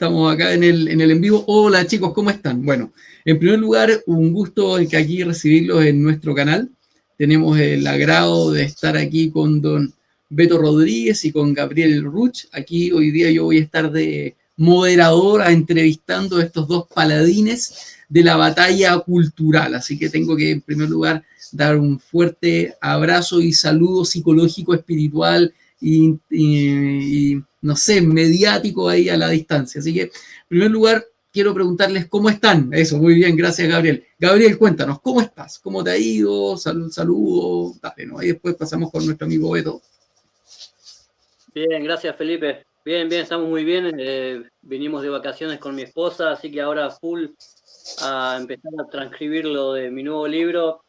Estamos acá en el en vivo. Hola chicos, ¿cómo están? Bueno, en primer lugar, un gusto que aquí recibirlos en nuestro canal. Tenemos el agrado de estar aquí con don Beto Rodríguez y con Gabriel Ruch. Aquí hoy día yo voy a estar de moderador entrevistando a estos dos paladines de la batalla cultural. Así que tengo que, en primer lugar, dar un fuerte abrazo y saludo psicológico, espiritual y no sé, mediático ahí a la distancia. Así que, en primer lugar, quiero preguntarles cómo están. Eso, muy bien, gracias Gabriel. Gabriel, cuéntanos, ¿cómo estás? ¿Cómo te ha ido? Saludos. Dale, ¿no? Ahí después pasamos con nuestro amigo Beto. Bien, gracias Felipe. Bien, estamos muy bien. Vinimos de vacaciones con mi esposa, así que ahora full a empezar a transcribir lo de mi nuevo libro,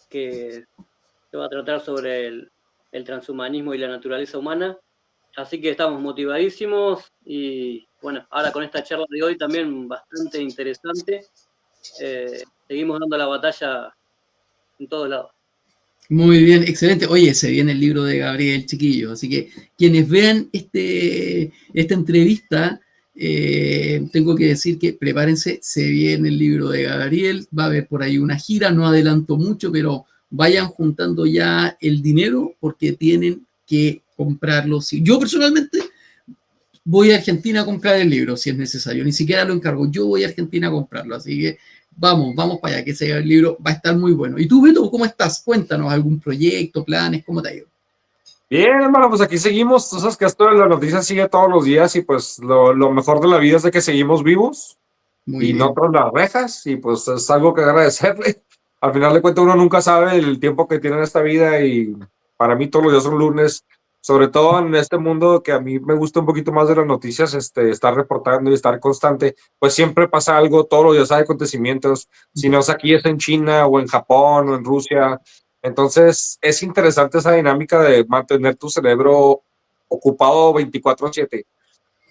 que se va a tratar sobre el transhumanismo y la naturaleza humana. Así que estamos motivadísimos y bueno, ahora con esta charla de hoy también bastante interesante. Seguimos dando la batalla en todos lados. Muy bien, excelente. Oye, se viene el libro de Gabriel Chiquillo, así que quienes vean esta entrevista, tengo que decir que prepárense, se viene el libro de Gabriel, va a haber por ahí una gira, no adelanto mucho, pero vayan juntando ya el dinero porque tienen que comprarlo. Yo personalmente voy a Argentina a comprar el libro si es necesario, ni siquiera lo encargo, yo voy a Argentina a comprarlo, así que vamos para allá, que ese libro va a estar muy bueno. ¿Y tú, Beto, cómo estás? Cuéntanos, ¿algún proyecto, planes, cómo te ha ido? Bien, hermano, pues aquí seguimos. Tú sabes que esto de la noticia sigue todos los días y pues lo mejor de la vida es de que seguimos vivos Muy y no bien. tras las rejas y pues es algo que agradecerle. Al final de cuentas uno nunca sabe el tiempo que tiene en esta vida y para mí todos los días son lunes, sobre todo en este mundo que a mí me gusta un poquito más de las noticias, estar reportando y estar constante, pues siempre pasa algo, todos los días hay acontecimientos, si no es aquí es en China o en Japón o en Rusia. Entonces es interesante esa dinámica de mantener tu cerebro ocupado 24/7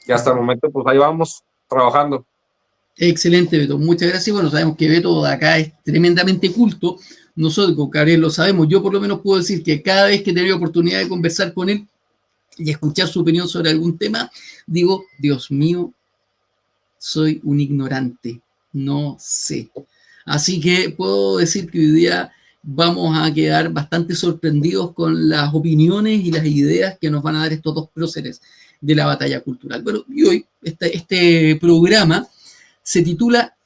y hasta el momento pues ahí vamos trabajando. Excelente, Beto. Muchas gracias. Bueno, sabemos que Beto de acá es tremendamente culto. Nosotros con Gabriel lo sabemos. Yo por lo menos puedo decir que cada vez que he tenido oportunidad de conversar con él y escuchar su opinión sobre algún tema, digo, Dios mío, soy un ignorante. No sé. Así que puedo decir que hoy día vamos a quedar bastante sorprendidos con las opiniones y las ideas que nos van a dar estos dos próceres de la batalla cultural. Bueno, y hoy este programa se titula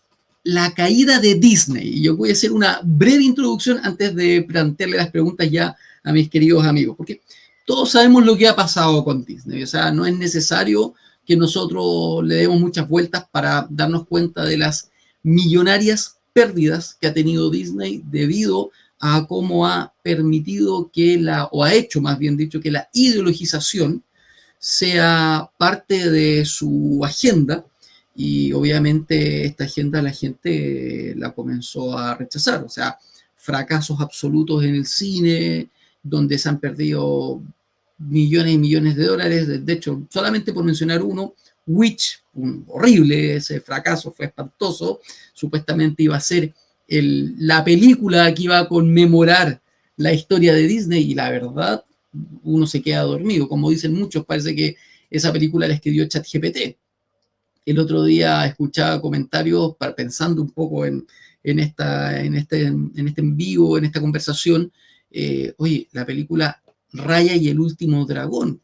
La caída de Disney. Y yo voy a hacer una breve introducción antes de plantearle las preguntas ya a mis queridos amigos, porque todos sabemos lo que ha pasado con Disney. O sea, no es necesario que nosotros le demos muchas vueltas para darnos cuenta de las millonarias pérdidas que ha tenido Disney debido a cómo ha permitido que o ha hecho más bien dicho, que la ideologización sea parte de su agenda y obviamente esta agenda la gente la comenzó a rechazar, o sea, fracasos absolutos en el cine, donde se han perdido millones y millones de dólares, de hecho, solamente por mencionar uno, Witch, horrible, ese fracaso fue espantoso, supuestamente iba a ser la película que iba a conmemorar la historia de Disney y la verdad uno se queda dormido. Como dicen muchos, parece que esa película la escribió ChatGPT. El otro día escuchaba comentarios pensando un poco en este en vivo, en esta conversación. Oye, la película Raya y el último dragón,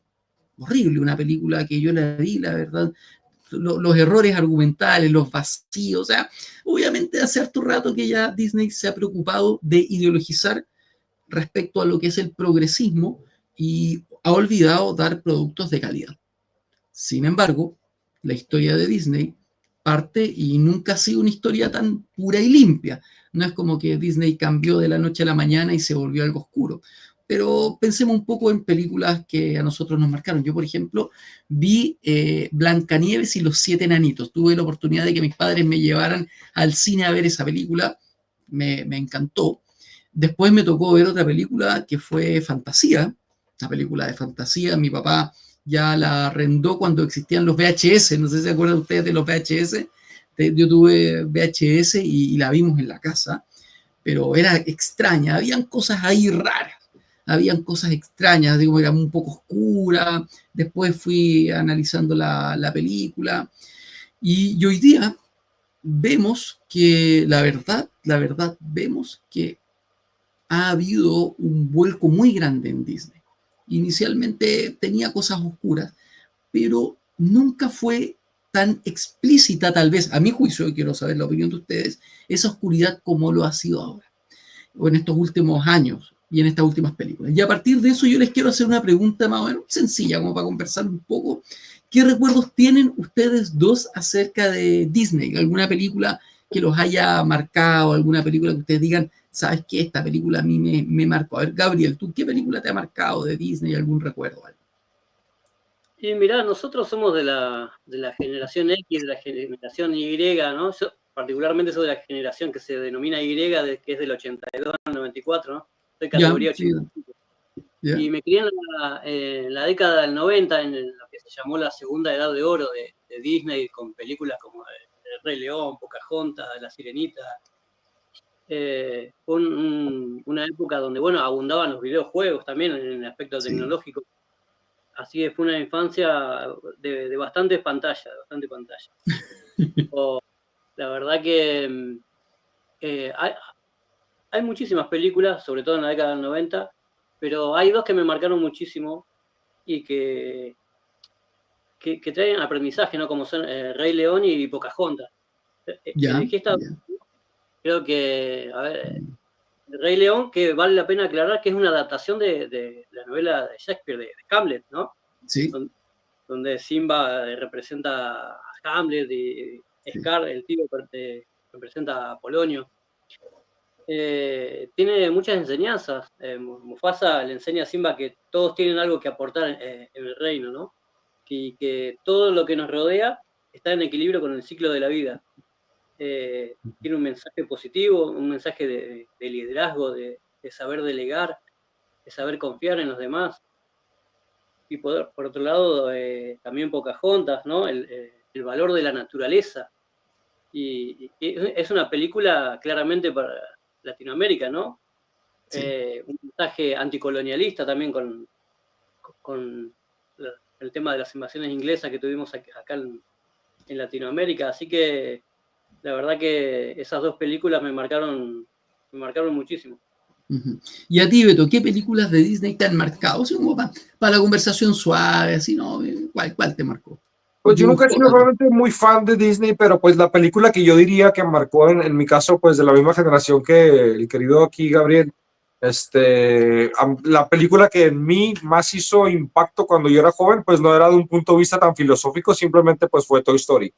horrible, una película que yo la vi, la verdad, los errores argumentales, los vacíos, o sea, obviamente hace harto rato que ya Disney se ha preocupado de ideologizar respecto a lo que es el progresismo y ha olvidado dar productos de calidad. Sin embargo, la historia de Disney parte y nunca ha sido una historia tan pura y limpia. No es como que Disney cambió de la noche a la mañana y se volvió algo oscuro. Pero pensemos un poco en películas que a nosotros nos marcaron. Yo, por ejemplo, vi Blancanieves y los siete enanitos. Tuve la oportunidad de que mis padres me llevaran al cine a ver esa película. Me encantó. Después me tocó ver otra película que fue Fantasía, una película de fantasía. Mi papá ya la arrendó cuando existían los VHS, no sé si se acuerdan ustedes de los VHS. Yo tuve VHS y la vimos en la casa, pero era extraña, habían cosas ahí raras, habían cosas extrañas, digo, era un poco oscura. Después fui analizando la película Y hoy día vemos que, la verdad, vemos que ha habido un vuelco muy grande en Disney. Inicialmente tenía cosas oscuras, pero nunca fue tan explícita, tal vez, a mi juicio, y quiero saber la opinión de ustedes, esa oscuridad como lo ha sido ahora, o en estos últimos años y en estas últimas películas. Y a partir de eso yo les quiero hacer una pregunta más o menos sencilla, como para conversar un poco. ¿Qué recuerdos tienen ustedes dos acerca de Disney? ¿Alguna película que los haya marcado? ¿Alguna película que ustedes digan, sabes que esta película a mí me marcó? A ver, Gabriel, ¿tú qué película te ha marcado de Disney? ¿Algún recuerdo? Y mirá, nosotros somos de la generación X, de la generación Y, ¿no? Yo particularmente soy de la generación que se denomina Y, que es del 82 al 94, ¿no? Soy categoría 85. Y me crié en la década del 90, en lo que se llamó la segunda edad de oro de Disney, con películas como El Rey León, Pocahontas, La Sirenita. Fue una época donde, bueno, abundaban los videojuegos también en el aspecto tecnológico. Así que fue una infancia de bastante pantalla, la verdad que hay muchísimas películas, sobre todo en la década del 90, pero hay dos que me marcaron muchísimo y que traen aprendizaje, ¿no? Como son Rey León y Pocahontas. Creo que, a ver, Rey León, que vale la pena aclarar que es una adaptación de la novela de Shakespeare, de Hamlet, ¿no? Sí. Donde Simba representa a Hamlet y Scar, el tío, representa a Polonio. Tiene muchas enseñanzas. Mufasa le enseña a Simba que todos tienen algo que aportar en el reino, ¿no? Y que todo lo que nos rodea está en equilibrio con el ciclo de la vida. Tiene un mensaje positivo, un mensaje de liderazgo, de saber delegar, de saber confiar en los demás. Y por otro lado, también Pocahontas, ¿no? El valor de la naturaleza. Y es una película claramente para Latinoamérica, ¿no? Sí. Un mensaje anticolonialista también con el tema de las invasiones inglesas que tuvimos acá en Latinoamérica. Así que la verdad que esas dos películas me marcaron muchísimo. Y a ti, Beto, ¿qué películas de Disney te han marcado? Así como para la conversación suave, así, ¿no? ¿Cuál te marcó? Pues yo nunca he sido realmente muy fan de Disney, pero pues la película que yo diría que marcó en mi caso, pues de la misma generación que el querido aquí Gabriel, la película que en mí más hizo impacto cuando yo era joven, pues no era de un punto de vista tan filosófico, simplemente pues fue Toy Story.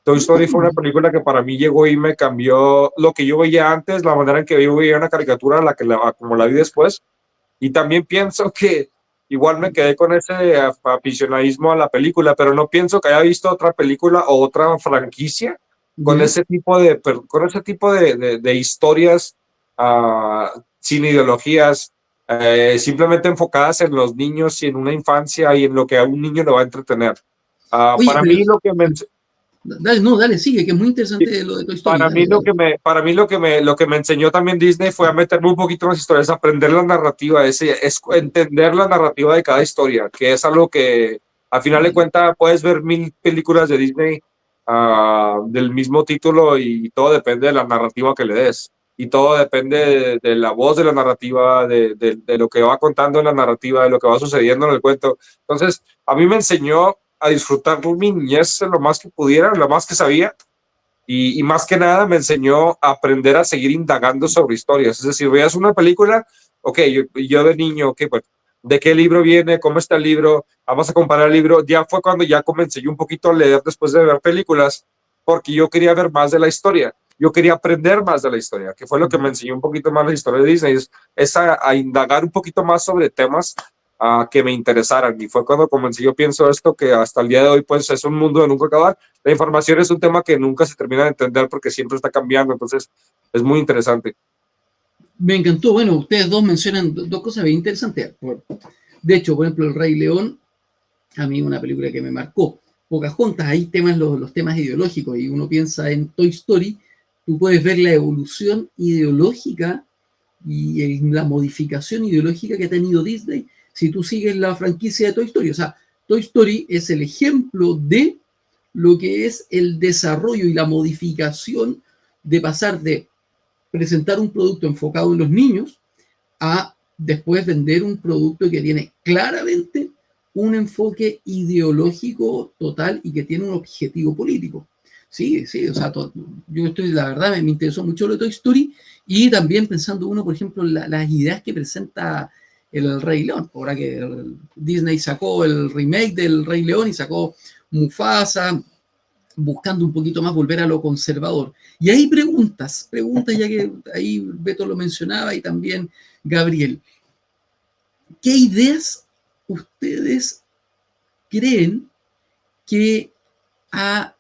Toy Story fue una película que para mí llegó y me cambió lo que yo veía antes, la manera en que yo veía una caricatura, como la vi después. Y también pienso que igual me quedé con ese aficionadismo a la película, pero no pienso que haya visto otra película o otra franquicia con ese tipo de historias sin ideologías, simplemente enfocadas en los niños y en una infancia y en lo que a un niño le va a entretener. Para mí lo que me... Dale, sigue, que es muy interesante lo de Toy Story. Para mí lo que me enseñó también Disney fue a meterme un poquito en las historias, aprender la narrativa, entender la narrativa de cada historia, que es algo que al final de cuentas puedes ver 1000 películas de Disney del mismo título y todo depende de la narrativa que le des. Y todo depende de la voz de la narrativa, de lo que va contando en la narrativa, de lo que va sucediendo en el cuento. Entonces, a mí me enseñó a disfrutar mi niñez lo más que pudiera, lo más que sabía, y más que nada me enseñó a aprender a seguir indagando sobre historias. Es decir, veías una película, ok, yo de niño, ok, pues, ¿de qué libro viene? ¿Cómo está el libro? Vamos a comparar el libro. Ya fue cuando ya comencé yo un poquito a leer después de ver películas, porque yo quería ver más de la historia. Yo quería aprender más de la historia, que fue lo que me enseñó un poquito más la historia de Disney, es a indagar un poquito más sobre temas que me interesaran. Y fue cuando comencé, yo pienso esto, que hasta el día de hoy pues es un mundo de nunca acabar. La información es un tema que nunca se termina de entender porque siempre está cambiando, entonces es muy interesante. Me encantó. Bueno, ustedes dos mencionan dos cosas bien interesantes. De hecho, por ejemplo, El Rey León, a mí una película que me marcó. Pocahontas, hay temas, los temas ideológicos, y uno piensa en Toy Story, tú puedes ver la evolución ideológica y la modificación ideológica que ha tenido Disney si tú sigues la franquicia de Toy Story. O sea, Toy Story es el ejemplo de lo que es el desarrollo y la modificación de pasar de presentar un producto enfocado en los niños a después vender un producto que tiene claramente un enfoque ideológico total y que tiene un objetivo político. Sí, sí, o sea, yo estoy, la verdad, me interesó mucho lo de Toy Story y también pensando uno, por ejemplo, en las ideas que presenta el Rey León. Ahora que Disney sacó el remake del Rey León y sacó Mufasa, buscando un poquito más volver a lo conservador. Y hay preguntas, ya que ahí Beto lo mencionaba y también Gabriel. ¿Qué ideas ustedes creen que ha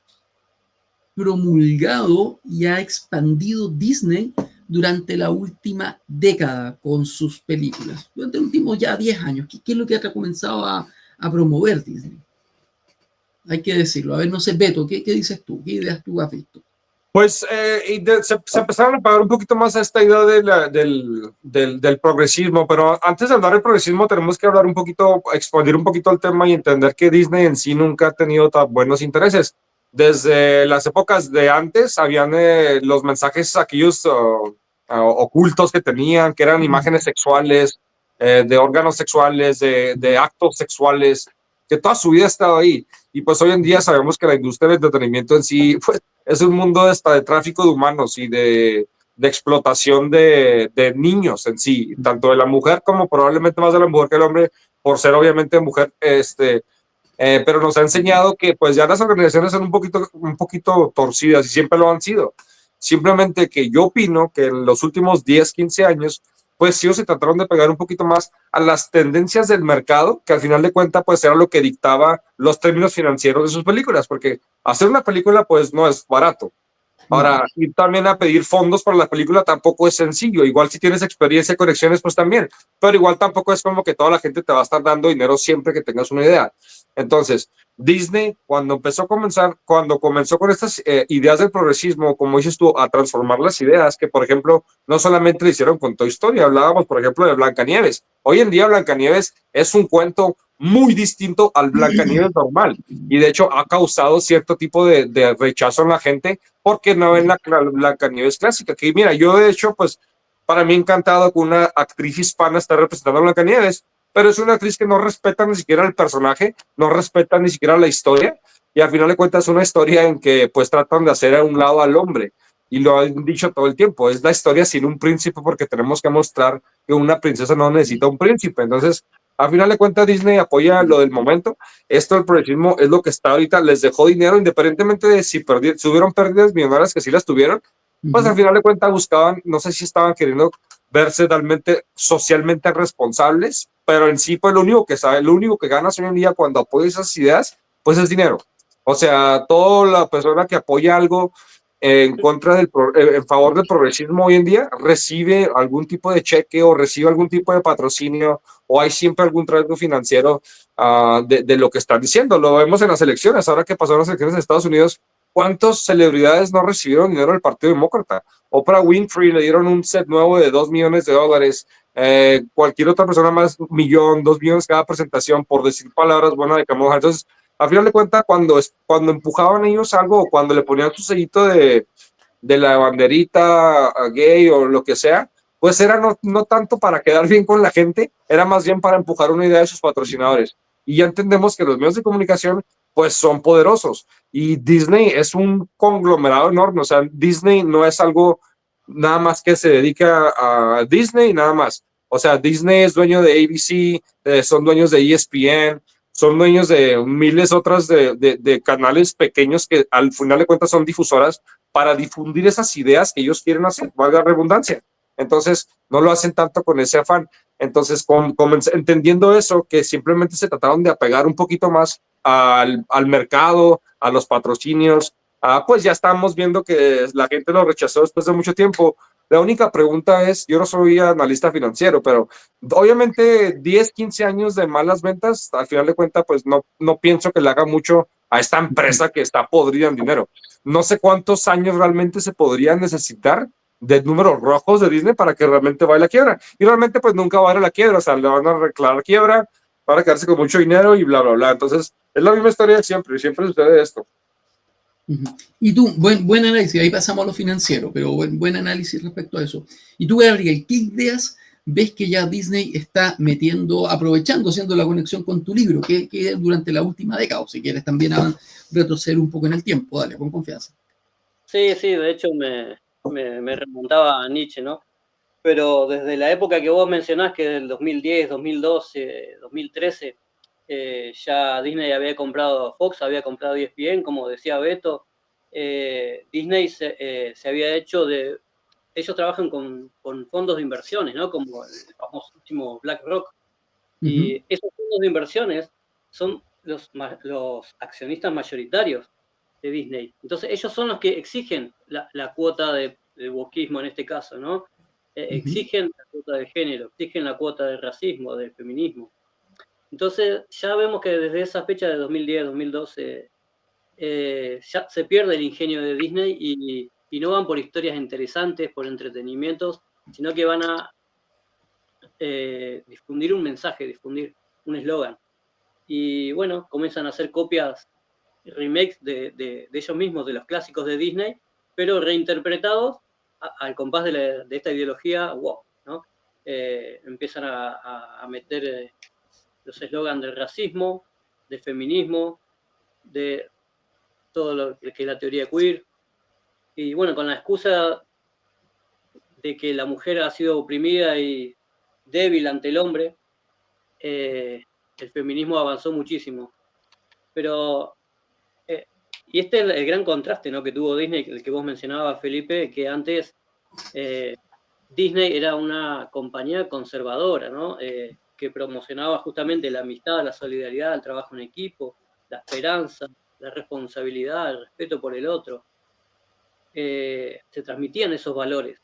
promulgado y ha expandido Disney durante la última década con sus películas? Durante los últimos ya 10 años, ¿qué es lo que ha comenzado a promover Disney? Hay que decirlo. A ver, no sé, Beto, ¿qué dices tú? ¿Qué ideas tú has visto? Pues se empezaron a pagar un poquito más a esta idea del progresismo, pero antes de hablar del progresismo tenemos que hablar un poquito, expandir un poquito el tema y entender que Disney en sí nunca ha tenido tan buenos intereses. Desde las épocas de antes habían los mensajes aquellos ocultos que tenían, que eran imágenes sexuales, de órganos sexuales, de actos sexuales, que toda su vida ha estado ahí. Y pues hoy en día sabemos que la industria del entretenimiento en sí pues, es un mundo hasta de tráfico de humanos y de explotación de niños en sí, tanto de la mujer como probablemente más de la mujer que el hombre, por ser obviamente mujer, pero nos ha enseñado que pues ya las organizaciones son un poquito torcidas y siempre lo han sido. Simplemente que yo opino que en los últimos 10, 15 años, pues sí se trataron de pegar un poquito más a las tendencias del mercado, que al final de cuentas pues era lo que dictaba los términos financieros de sus películas, porque hacer una película pues no es barato. Ahora, ir también a pedir fondos para la película tampoco es sencillo. Igual si tienes experiencia y conexiones, pues también. Pero igual tampoco es como que toda la gente te va a estar dando dinero siempre que tengas una idea. Entonces, Disney, cuando comenzó con estas ideas del progresismo, como dices tú, a transformar las ideas, que por ejemplo, no solamente lo hicieron con Toy Story, hablábamos, por ejemplo, de Blancanieves. Hoy en día Blancanieves es un cuento muy distinto al Blancanieves normal. Y de hecho ha causado cierto tipo de rechazo en la gente porque no ven la Blancanieves clásica. Que mira, yo de hecho, pues para mí encantado que una actriz hispana esté representando a Blancanieves, pero es una actriz que no respeta ni siquiera el personaje, no respeta ni siquiera la historia, y al final de cuentas es una historia en que pues tratan de hacer a un lado al hombre, y lo han dicho todo el tiempo, es la historia sin un príncipe porque tenemos que mostrar que una princesa no necesita un príncipe. Entonces, al final de cuentas Disney apoya lo del momento. Esto del progresismo es lo que está ahorita, les dejó dinero independientemente de si tuvieron pérdidas millonarias, que sí las tuvieron, pues al final de cuentas buscaban, no sé si estaban queriendo verse realmente socialmente responsables, pero en sí pues lo único que ganas hoy en día cuando apoyas esas ideas, pues es dinero. O sea, toda la persona que apoya algo en favor del progresismo hoy en día recibe algún tipo de cheque o recibe algún tipo de patrocinio o hay siempre algún trato financiero de lo que están diciendo. Lo vemos en las elecciones. Ahora que pasaron las elecciones en Estados Unidos, ¿cuántas celebridades no recibieron dinero del Partido Demócrata? Oprah Winfrey le dieron un set nuevo de $2 millones. Cualquier otra persona más, 1 millón, 2 millones cada presentación, por decir palabras buenas de Kamala. Entonces, al final de cuentas, cuando empujaban ellos algo o cuando le ponían su sellito de la banderita gay o lo que sea, pues era no tanto para quedar bien con la gente, era más bien para empujar una idea de sus patrocinadores. Y ya entendemos que los medios de comunicación pues son poderosos y Disney es un conglomerado enorme. O sea, Disney no es algo nada más que se dedica a Disney nada más. O sea, Disney es dueño de ABC, son dueños de ESPN, son dueños de miles otras de canales pequeños que al final de cuentas son difusoras para difundir esas ideas que ellos quieren hacer, valga la redundancia. Entonces, no lo hacen tanto con ese afán. Entonces, entendiendo eso, que simplemente se trataron de apegar un poquito más al mercado, a los patrocinios, pues ya estamos viendo que la gente lo rechazó después de mucho tiempo. La única pregunta es, yo no soy analista financiero, pero obviamente 10, 15 años de malas ventas, al final de cuentas, pues no pienso que le haga mucho a esta empresa que está podrida en dinero. No sé cuántos años realmente se podrían necesitar de números rojos de Disney para que realmente vaya a la quiebra. Y realmente pues nunca va a ir a la quiebra, o sea, le van a declarar quiebra, van a quedarse con mucho dinero y bla, bla, bla. Entonces, es la misma historia de siempre, y siempre sucede esto. Ujú. Y tú, buen análisis, ahí pasamos a lo financiero, pero buen análisis respecto a eso. Y tú, Gabriel, ¿qué ideas ves que ya Disney está metiendo, aprovechando, haciendo la conexión con tu libro, que durante la última década, o si quieres también retroceder un poco en el tiempo, dale, con confianza. Sí, sí, de hecho me remontaba a Nietzsche, ¿no? Pero desde la época que vos mencionás, que del 2010, 2012, 2013, ya Disney había comprado Fox, había comprado ESPN, como decía Beto. Disney se había hecho de... Ellos trabajan con fondos de inversiones, ¿no? Como el famosísimo BlackRock. Y Ujú, esos fondos de inversiones son los accionistas mayoritarios de Disney. Entonces, ellos son los que exigen la cuota de wokismo en este caso, ¿no? ujú. Exigen la cuota de género, exigen la cuota de racismo, del feminismo. Entonces, ya vemos que desde esa fecha de 2010, 2012, ya se pierde el ingenio de Disney y no van por historias interesantes, por entretenimientos, sino que van a difundir un mensaje, difundir un eslogan. Y bueno, comienzan a hacer copias, remakes de ellos mismos, de los clásicos de Disney, pero reinterpretados al compás de esta ideología wow, ¿no? Empiezan a meter los eslogans del racismo, del feminismo, de todo lo que es la teoría queer, y bueno, con la excusa de que la mujer ha sido oprimida y débil ante el hombre, el feminismo avanzó muchísimo. Pero, y este es el gran contraste, ¿no?, que tuvo Disney, el que vos mencionabas, Felipe, que antes Disney era una compañía conservadora, ¿no? Que promocionaba justamente la amistad, la solidaridad, el trabajo en equipo, la esperanza, la responsabilidad, el respeto por el otro. Se transmitían esos valores.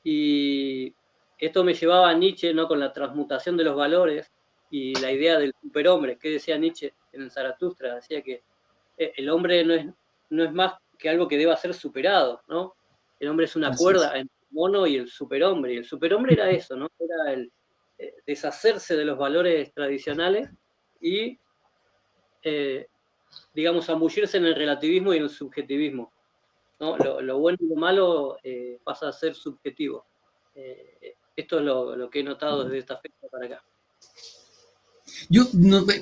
Y esto me llevaba a Nietzsche, ¿no?, con la transmutación de los valores y la idea del superhombre. ¿Qué decía Nietzsche en el Zaratustra? Decía que el hombre no es más que algo que deba ser superado, ¿no? El hombre es una Así es. cuerda entre el mono y el superhombre. Y el superhombre era eso, ¿no? Era el deshacerse de los valores tradicionales y, eh, digamos, zambullirse en el relativismo y en el subjetivismo, ¿no? Lo bueno y lo malo pasa a ser subjetivo. Esto es lo que he notado desde esta fecha para acá.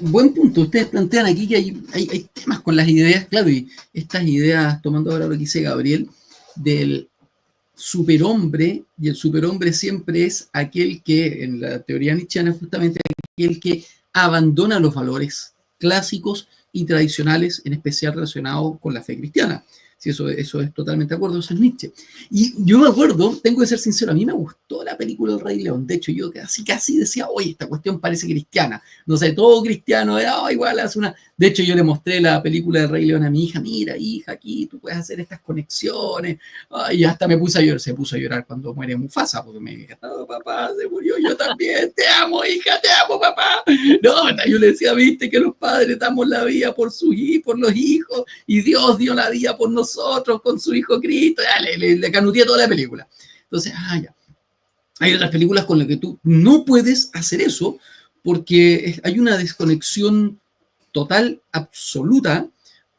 Buen punto. Ustedes plantean aquí que hay temas con las ideas, claro, y estas ideas, tomando ahora lo que dice Gabriel, del superhombre, y el superhombre siempre es aquel que, en la teoría nietzscheana, justamente aquel que abandona los valores clásicos y tradicionales, en especial relacionados con la fe cristiana. Sí, eso es totalmente de acuerdo, eso es Nietzsche. Y yo me acuerdo, tengo que ser sincero, a mí me gustó la película El Rey León. De hecho, yo casi decía, oye, esta cuestión parece cristiana. No sé, todo cristiano era igual, hace una. De hecho, yo le mostré la película del Rey León a mi hija, mira, hija, aquí tú puedes hacer estas conexiones. Ay, y hasta me puse a llorar, se puso a llorar cuando muere Mufasa, porque me dije, oh, papá, se murió, yo también, te amo, hija, te amo, papá. No, yo le decía, viste que los padres damos la vida por por los hijos, y Dios dio la vida por nosotros con su hijo Cristo. Ya, le canuteé toda la película. Entonces, ya. Hay otras películas con las que tú no puedes hacer eso porque hay una desconexión total, absoluta,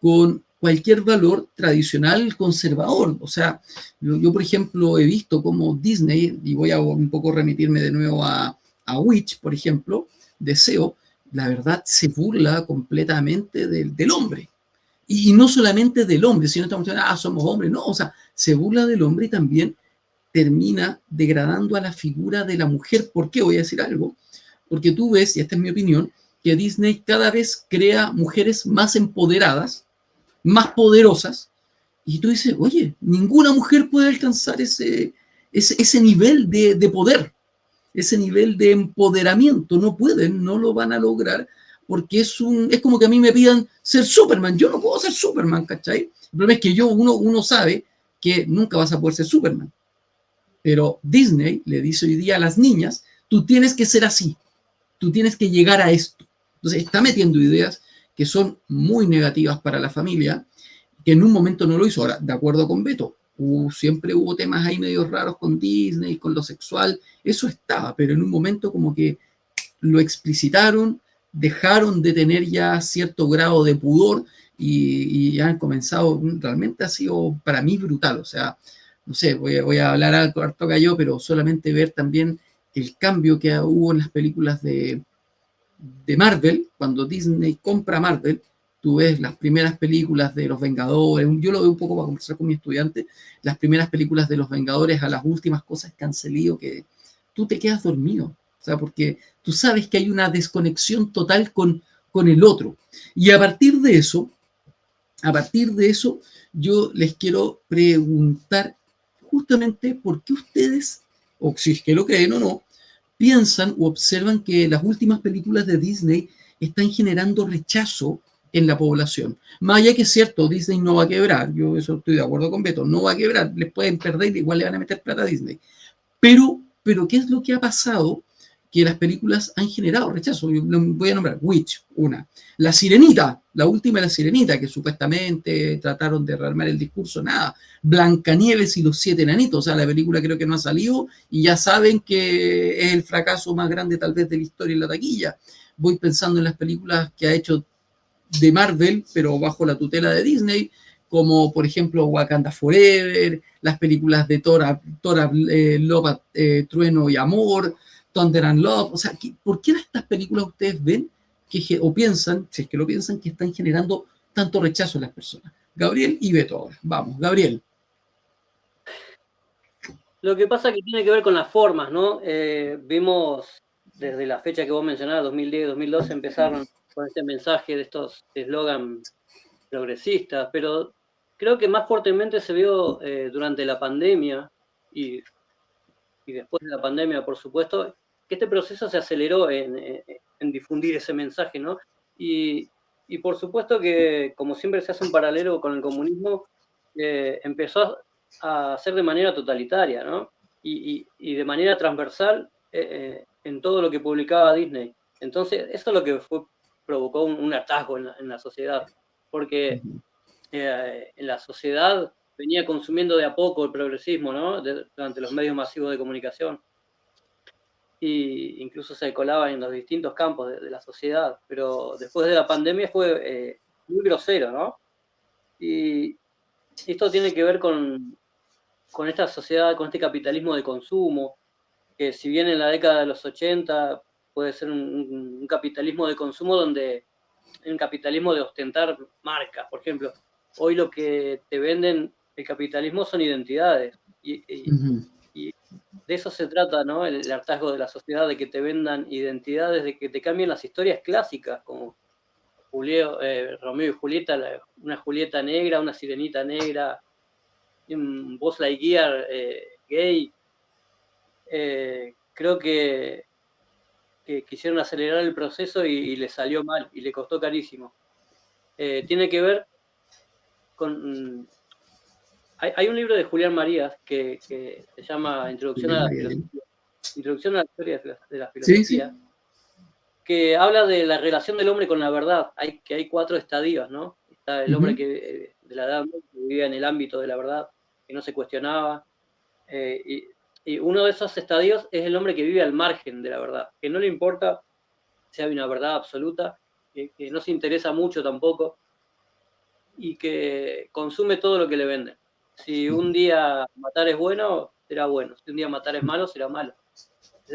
con cualquier valor tradicional conservador. O sea, yo por ejemplo, he visto cómo Disney, y voy a un poco remitirme de nuevo a Witch, por ejemplo, Deseo, la verdad se burla completamente del hombre. Y no solamente del hombre, sino estamos diciendo, somos hombres, no, o sea, se burla del hombre y también termina degradando a la figura de la mujer. ¿Por qué? Voy a decir algo. Porque tú ves, y esta es mi opinión, que Disney cada vez crea mujeres más empoderadas, más poderosas, y tú dices, oye, ninguna mujer puede alcanzar ese nivel de poder, ese nivel de empoderamiento. No pueden, no lo van a lograr, porque es como que a mí me pidan ser Superman. Yo no puedo ser Superman, ¿cachai? El problema es que uno sabe que nunca vas a poder ser Superman. Pero Disney le dice hoy día a las niñas, tú tienes que ser así, tú tienes que llegar a esto. Entonces está metiendo ideas que son muy negativas para la familia, que en un momento no lo hizo. Ahora, de acuerdo con Beto, siempre hubo temas ahí medio raros con Disney, con lo sexual, eso estaba, pero en un momento como que lo explicitaron, dejaron de tener ya cierto grado de pudor y han comenzado, realmente ha sido para mí brutal, o sea, no sé, voy a hablar algo harto cayó, pero solamente ver también el cambio que hubo en las películas de Marvel, cuando Disney compra Marvel, tú ves las primeras películas de los Vengadores, yo lo veo un poco para conversar con mi estudiante, las primeras películas de los Vengadores a las últimas cosas que han salido, que tú te quedas dormido, o sea, porque tú sabes que hay una desconexión total con el otro. Y a partir de eso, yo les quiero preguntar justamente por qué ustedes, o si es que lo creen o no, piensan o observan que las últimas películas de Disney están generando rechazo en la población. Más allá que es cierto, Disney no va a quebrar, yo eso estoy de acuerdo con Beto, no va a quebrar, les pueden perder, igual le van a meter plata a Disney. Pero ¿qué es lo que ha pasado? Que las películas han generado rechazo. Yo voy a nombrar Witch, una. La Sirenita, la última de La Sirenita, que supuestamente trataron de rearmar el discurso, nada. Blancanieves y los 7 enanitos, o sea, la película creo que no ha salido y ya saben que es el fracaso más grande tal vez de la historia en la taquilla. Voy pensando en las películas que ha hecho de Marvel, pero bajo la tutela de Disney, como por ejemplo Wakanda Forever, las películas de Thor Love, Trueno y Amor, Thunder and Love, o sea, ¿por qué estas películas ustedes ven o piensan, si es que lo piensan, que están generando tanto rechazo en las personas? Gabriel y Beto ahora, vamos, Gabriel. Lo que pasa que tiene que ver con las formas, ¿no? Vimos desde la fecha que vos mencionabas, 2010, 2012, empezaron con este mensaje de estos eslogan progresistas, pero creo que más fuertemente se vio durante la pandemia y después de la pandemia, por supuesto, que este proceso se aceleró en difundir ese mensaje, ¿no? Y por supuesto que, como siempre se hace un paralelo con el comunismo, empezó a hacer de manera totalitaria, ¿no? Y de manera transversal en todo lo que publicaba Disney. Entonces, eso es lo que provocó un atasco en la sociedad, porque en la sociedad venía consumiendo de a poco el progresismo, ¿no? Durante los medios masivos de comunicación. Y incluso se colaba en los distintos campos de la sociedad. Pero después de la pandemia fue muy grosero, ¿no? Y esto tiene que ver con esta sociedad, con este capitalismo de consumo, que si bien en la década de los 80 puede ser un capitalismo de consumo donde un capitalismo de ostentar marcas, por ejemplo. Hoy lo que te venden el capitalismo son identidades y de eso se trata, ¿no? El hartazgo de la sociedad, de que te vendan identidades, de que te cambien las historias clásicas, como Romeo y Julieta, una Julieta negra, una Sirenita negra, un Buzz Lightyear gay. Creo que quisieron acelerar el proceso y le salió mal y le costó carísimo. Tiene que ver con... Hay un libro de Julián Marías que se llama Introducción a la Filosofía. Introducción a la Historia de la Filosofía, sí. Que habla de la relación del hombre con la verdad. Hay 4 estadios, ¿no? Está el hombre que de la edad que vivía en el ámbito de la verdad, que no se cuestionaba. Y uno de esos estadios es el hombre que vive al margen de la verdad, que no le importa si hay una verdad absoluta, que no se interesa mucho tampoco y que consume todo lo que le venden. Si un día matar es bueno, será bueno. Si un día matar es malo, será malo.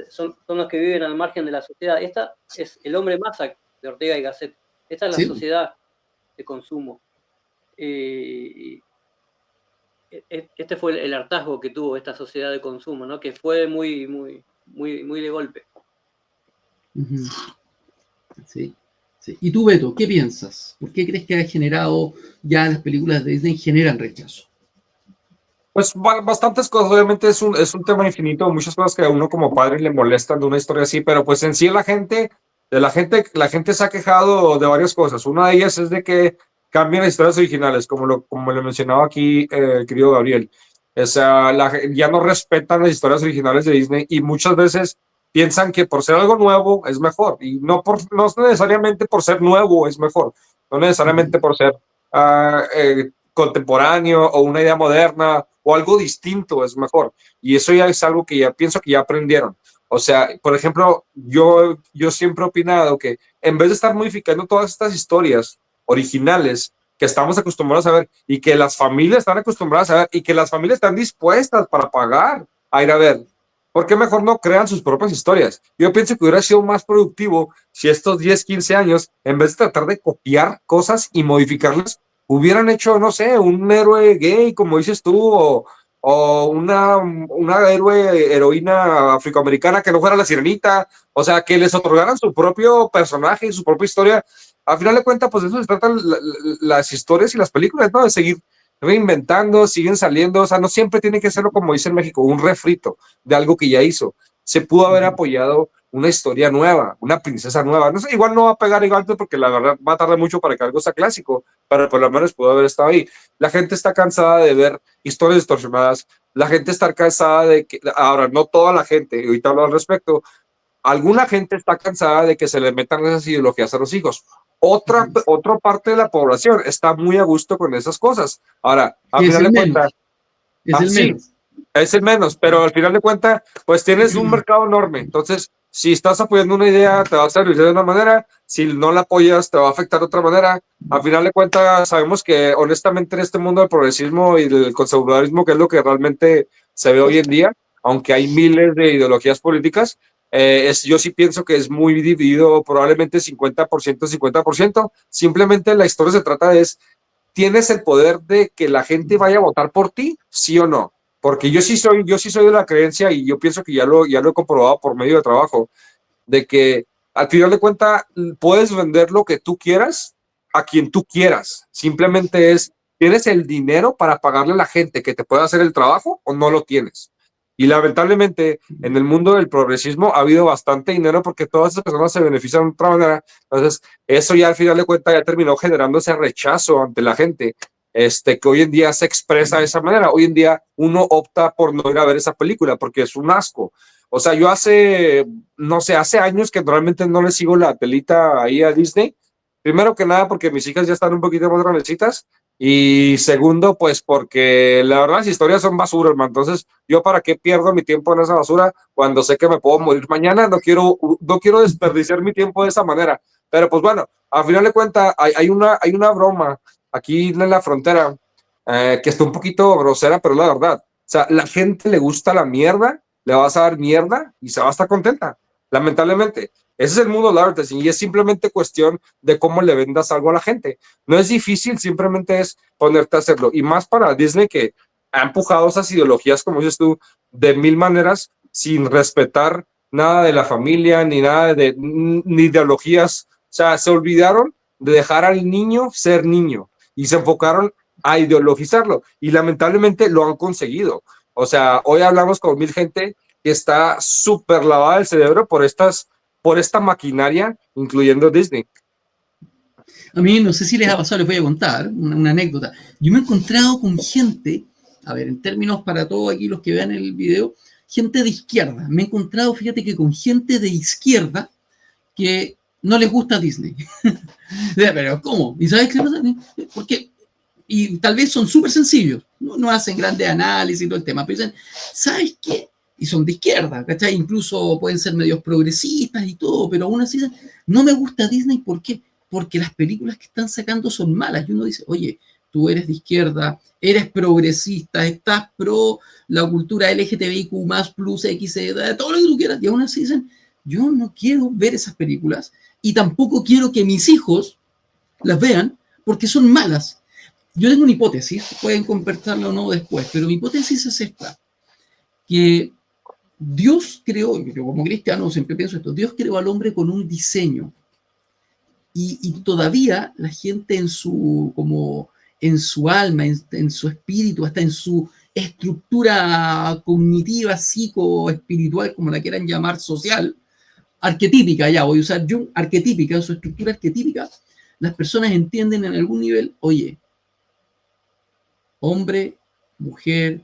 Son los que viven al margen de la sociedad. Esta es el hombre masa de Ortega y Gasset. Esta es la sociedad de consumo. Este fue el hartazgo que tuvo esta sociedad de consumo, ¿no? Que fue muy, muy, muy, muy de golpe. Sí. Sí. ¿Y tú, Beto, qué piensas? ¿Por qué crees que ha generado ya las películas de Disney generan rechazo? Pues bastantes cosas, obviamente es un tema infinito, muchas cosas que a uno como padre le molestan de una historia así, pero pues en sí la gente se ha quejado de varias cosas. Una de ellas es de que cambian las historias originales, como lo mencionaba aquí el querido Gabriel. O sea, ya no respetan las historias originales de Disney y muchas veces piensan que por ser algo nuevo es mejor, y no necesariamente por ser nuevo es mejor, no necesariamente por ser contemporáneo o una idea moderna o algo distinto es mejor. Y eso ya es algo que ya pienso que ya aprendieron. O sea, por ejemplo, yo siempre he opinado que en vez de estar modificando todas estas historias originales que estamos acostumbrados a ver y que las familias están acostumbradas a ver y que las familias están dispuestas para pagar a ir a ver, ¿por qué mejor no crean sus propias historias? Yo pienso que hubiera sido más productivo si estos 10, 15 años, en vez de tratar de copiar cosas y modificarlas, hubieran hecho, no sé, un héroe gay, como dices tú, o una héroe heroína afroamericana que no fuera la sirenita, o sea, que les otorgaran su propio personaje, su propia historia. Al final de cuentas, pues de eso se tratan las historias y las películas, ¿no? De seguir reinventando, siguen saliendo, o sea, no siempre tiene que serlo como dice en México, un refrito de algo que ya hizo. Se pudo haber apoyado una historia nueva, una princesa nueva. No sé, igual no va a pegar igual porque la verdad va a tardar mucho para que algo sea clásico, pero por lo menos pudo haber estado ahí. La gente está cansada de ver historias distorsionadas, la gente está cansada de que, ahora, no toda la gente, ahorita hablo al respecto, alguna gente está cansada de que se le metan esas ideologías a los hijos. Otra parte de la población está muy a gusto con esas cosas. Ahora, al final de cuentas, es el sí, menos. es el menos, pero al final de cuentas, pues tienes un mercado enorme. Entonces, si estás apoyando una idea, te va a servir de una manera. Si no la apoyas, te va a afectar de otra manera. Al final de cuentas, sabemos que honestamente en este mundo del progresismo y del conservadurismo, que es lo que realmente se ve hoy en día, aunque hay miles de ideologías políticas, yo sí pienso que es muy dividido, probablemente 50%, 50%. Simplemente la historia se trata de ¿tienes el poder de que la gente vaya a votar por ti, sí o no? Porque yo sí soy de la creencia y yo pienso que ya lo he comprobado por medio de trabajo, de que al final de cuentas puedes vender lo que tú quieras a quien tú quieras. Simplemente ¿tienes el dinero para pagarle a la gente que te pueda hacer el trabajo o no lo tienes? Y lamentablemente en el mundo del progresismo ha habido bastante dinero porque todas esas personas se benefician de otra manera. Entonces, eso ya al final de cuentas ya terminó generando ese rechazo ante la gente, que hoy en día se expresa de esa manera. Hoy en día uno opta por no ir a ver esa película porque es un asco. O sea, yo no sé, hace años que realmente no le sigo la telita ahí a Disney. Primero que nada porque mis hijas ya están un poquito más grandecitas y segundo, pues porque la verdad las historias son basura, hermano. Entonces, ¿yo para qué pierdo mi tiempo en esa basura cuando sé que me puedo morir mañana? No quiero desperdiciar mi tiempo de esa manera. Pero pues bueno, al final de cuentas hay una broma aquí en la frontera que está un poquito grosera, pero la verdad. O sea, la gente le gusta la mierda, le vas a dar mierda y se va a estar contenta. Lamentablemente. Ese es el mundo del advertising y es simplemente cuestión de cómo le vendas algo a la gente. No es difícil, simplemente es ponerte a hacerlo. Y más para Disney que ha empujado esas ideologías, como dices tú, de mil maneras, sin respetar nada de la familia, ni ideologías. O sea, se olvidaron de dejar al niño ser niño y se enfocaron a ideologizarlo. Y lamentablemente lo han conseguido. O sea, hoy hablamos con mil gente que está súper lavada el cerebro por esta maquinaria, incluyendo Disney. A mí no sé si les ha pasado, les voy a contar una anécdota. Yo me he encontrado con gente, a ver, en términos para todos aquí los que vean el video, gente de izquierda. Me he encontrado, fíjate que con gente de izquierda que no les gusta Disney. Pero ¿cómo? ¿Y sabes qué pasa? Porque, y tal vez son súper sencillos, no hacen grandes análisis y todo el tema, pero dicen, ¿sabes qué? Y son de izquierda, ¿cachai? Incluso pueden ser medios progresistas y todo, pero aún así dicen, no me gusta Disney, ¿por qué? Porque las películas que están sacando son malas. Y uno dice, oye, tú eres de izquierda, eres progresista, estás pro la cultura LGTBIQ+, plus, X, todo lo que tú quieras, y aún así dicen, yo no quiero ver esas películas y tampoco quiero que mis hijos las vean porque son malas. Yo tengo una hipótesis, pueden conversarla o no después, pero mi hipótesis es esta, que Dios creó, yo como cristiano siempre pienso esto, Dios creó al hombre con un diseño y todavía la gente en su alma, en su espíritu, hasta en su estructura cognitiva, psicoespiritual, como la quieran llamar, social, arquetípica, ya voy a usar Jung, arquetípica, en su estructura arquetípica, las personas entienden en algún nivel, oye, hombre, mujer,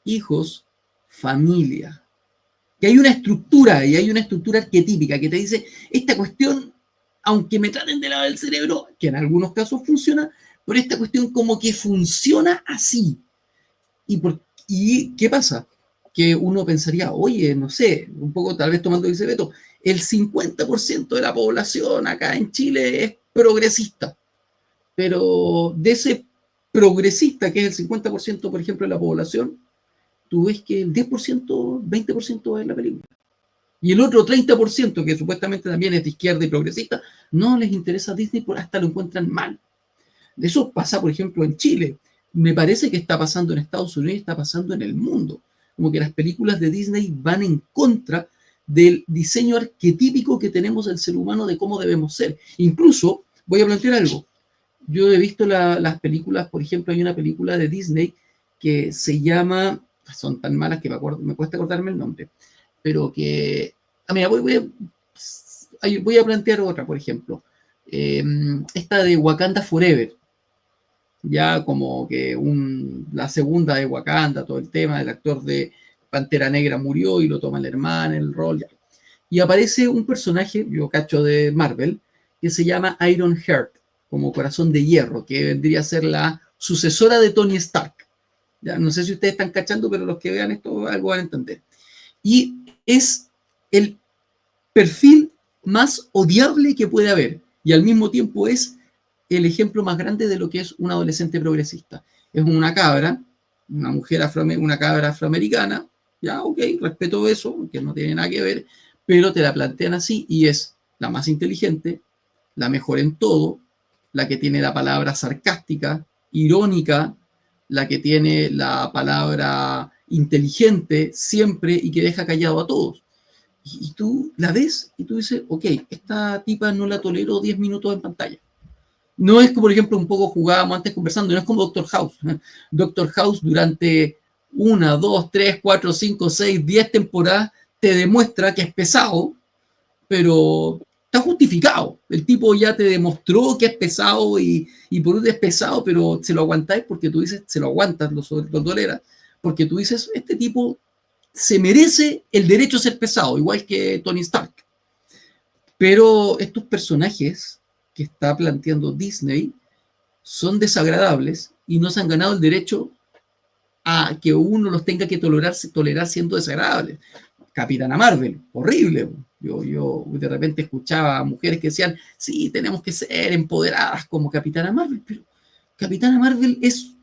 hijos, familia. Que hay una estructura y hay una estructura arquetípica que te dice, esta cuestión, aunque me traten de lavar el cerebro, que en algunos casos funciona, pero esta cuestión como que funciona así. ¿Y qué pasa? que uno pensaría, oye, no sé, un poco tal vez tomando dice Beto, el 50% de la población acá en Chile es progresista, pero de ese progresista, que es el 50%, por ejemplo, de la población, tú ves que el 10%, 20% es la película. Y el otro 30%, que supuestamente también es de izquierda y progresista, no les interesa Disney, hasta lo encuentran mal. Eso pasa, por ejemplo, en Chile. Me parece que está pasando en Estados Unidos y está pasando en el mundo. Como que las películas de Disney van en contra del diseño arquetípico que tenemos del ser humano de cómo debemos ser. Incluso, voy a plantear algo. Yo he visto las películas, por ejemplo, hay una película de Disney que se llama, son tan malas que me cuesta acordarme el nombre, pero que, mira, voy a plantear otra, por ejemplo. Esta de Wakanda Forever, ya como que la segunda de Wakanda, todo el tema, el actor de Pantera Negra murió y lo toma el hermano, el rol, ya. Y aparece un personaje, yo cacho de Marvel, que se llama Iron Heart, como corazón de hierro, que vendría a ser la sucesora de Tony Stark. Ya, no sé si ustedes están cachando, pero los que vean esto algo van a entender. Y es el perfil más odiable que puede haber, y al mismo tiempo es el ejemplo más grande de lo que es un adolescente progresista. Es una cabra, una mujer una cabra afroamericana, ya, ok, respeto eso, que no tiene nada que ver, pero te la plantean así y es la más inteligente, la mejor en todo, la que tiene la palabra sarcástica, irónica, la que tiene la palabra inteligente siempre y que deja callado a todos. Y tú la ves y tú dices, ok, esta tipa no la tolero 10 minutos en pantalla. No es como, por ejemplo, un poco jugábamos antes conversando, no es como Doctor House. Doctor House durante 1, 2, 3, 4, 5, 6, 10 temporadas te demuestra que es pesado, pero está justificado. El tipo ya te demostró que es pesado y por un es pesado, pero se lo aguantáis porque tú dices, se lo aguantas, lo toleras, porque tú dices, este tipo se merece el derecho a ser pesado, igual que Tony Stark. Pero estos personajes que está planteando Disney son desagradables y no se han ganado el derecho a que uno los tenga que tolerar siendo desagradables. Capitana Marvel, horrible. Yo de repente escuchaba a mujeres que decían, sí, tenemos que ser empoderadas como Capitana Marvel, pero Capitana Marvel es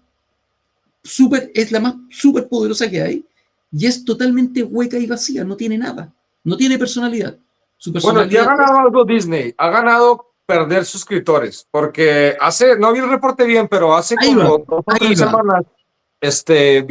la más súper poderosa que hay y es totalmente hueca y vacía, no tiene nada, no tiene personalidad. Su Bueno, ya ha ganado algo Disney, ha ganado perder suscriptores, porque no vi el reporte bien, pero hace como 2 o 3 semanas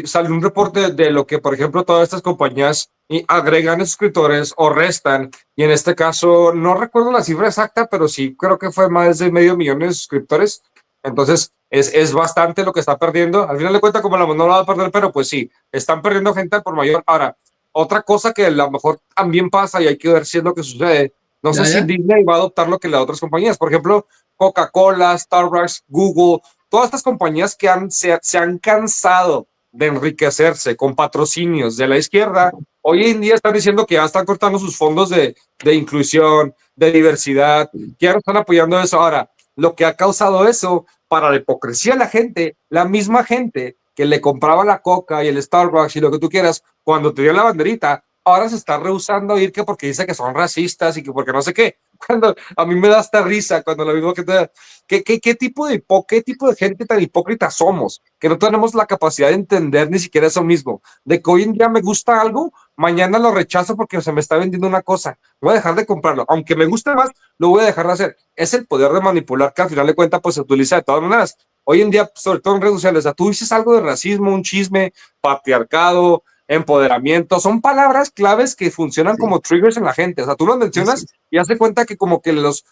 salió un reporte de lo que, por ejemplo, todas estas compañías agregan suscriptores o restan, y en este caso, no recuerdo la cifra exacta, pero sí creo que fue más de 500,000 de suscriptores. Entonces, es bastante lo que está perdiendo. Al final de cuentas, como no lo va a perder, pero pues sí, están perdiendo gente por mayor. Ahora, otra cosa que a lo mejor también pasa y hay que ver si es lo que sucede. No sé si Disney va a adoptar lo que las otras compañías, por ejemplo, Coca-Cola, Starbucks, Google, todas estas compañías que se han cansado de enriquecerse con patrocinios de la izquierda, hoy en día están diciendo que ya están cortando sus fondos de inclusión, de diversidad, que ya no están apoyando eso. Ahora, lo que ha causado eso para la hipocresía de la misma gente que le compraba la Coca y el Starbucks y lo que tú quieras, cuando te dio la banderita, ahora se está rehusando a ir que porque dice que son racistas y que porque no sé qué. Cuando a mí me da hasta risa cuando lo mismo que te da. ¿Qué tipo de gente tan hipócrita somos? Que no tenemos la capacidad de entender ni siquiera eso mismo. De que hoy en día me gusta algo, mañana lo rechazo porque se me está vendiendo una cosa. Voy a dejar de comprarlo. Aunque me guste más, lo voy a dejar de hacer. Es el poder de manipular que al final de cuentas pues se utiliza de todas maneras. Hoy en día, sobre todo en redes sociales, o sea, tú dices algo de racismo, un chisme, patriarcado, empoderamiento, son palabras claves que funcionan como triggers en la gente. O sea, tú los mencionas y hace cuenta que como que los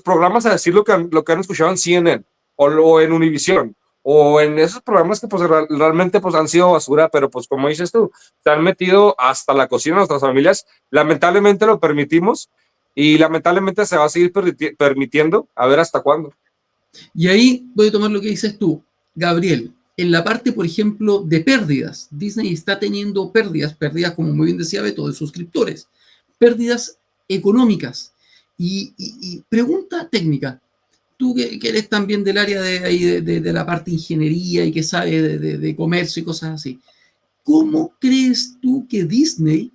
programas a decir lo que han escuchado en CNN o en Univision o en esos programas que pues realmente pues han sido basura, pero pues como dices tú, se han metido hasta la cocina de nuestras familias. Lamentablemente lo permitimos y lamentablemente se va a seguir permitiendo, a ver hasta cuándo. Y ahí voy a tomar lo que dices tú, Gabriel. En la parte, por ejemplo, de pérdidas, Disney está teniendo pérdidas como muy bien decía Beto, de suscriptores, pérdidas económicas. Y pregunta técnica, tú que eres también del área de la parte de ingeniería y que sabes de comercio y cosas así, ¿cómo crees tú que Disney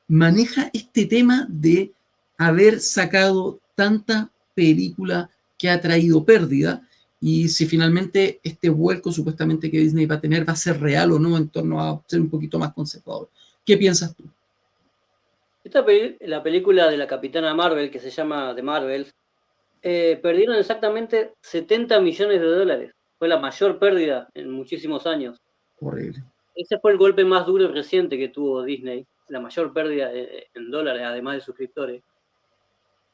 maneja este tema de haber sacado tanta película que ha traído pérdida? Y si finalmente este vuelco supuestamente que Disney va a tener va a ser real o no en torno a ser un poquito más conservador. ¿Qué piensas tú? La película de la Capitana Marvel, que se llama The Marvels, perdieron exactamente 70 millones de dólares. Fue la mayor pérdida en muchísimos años. Horrible. Ese fue el golpe más duro y reciente que tuvo Disney, la mayor pérdida en dólares, además de suscriptores.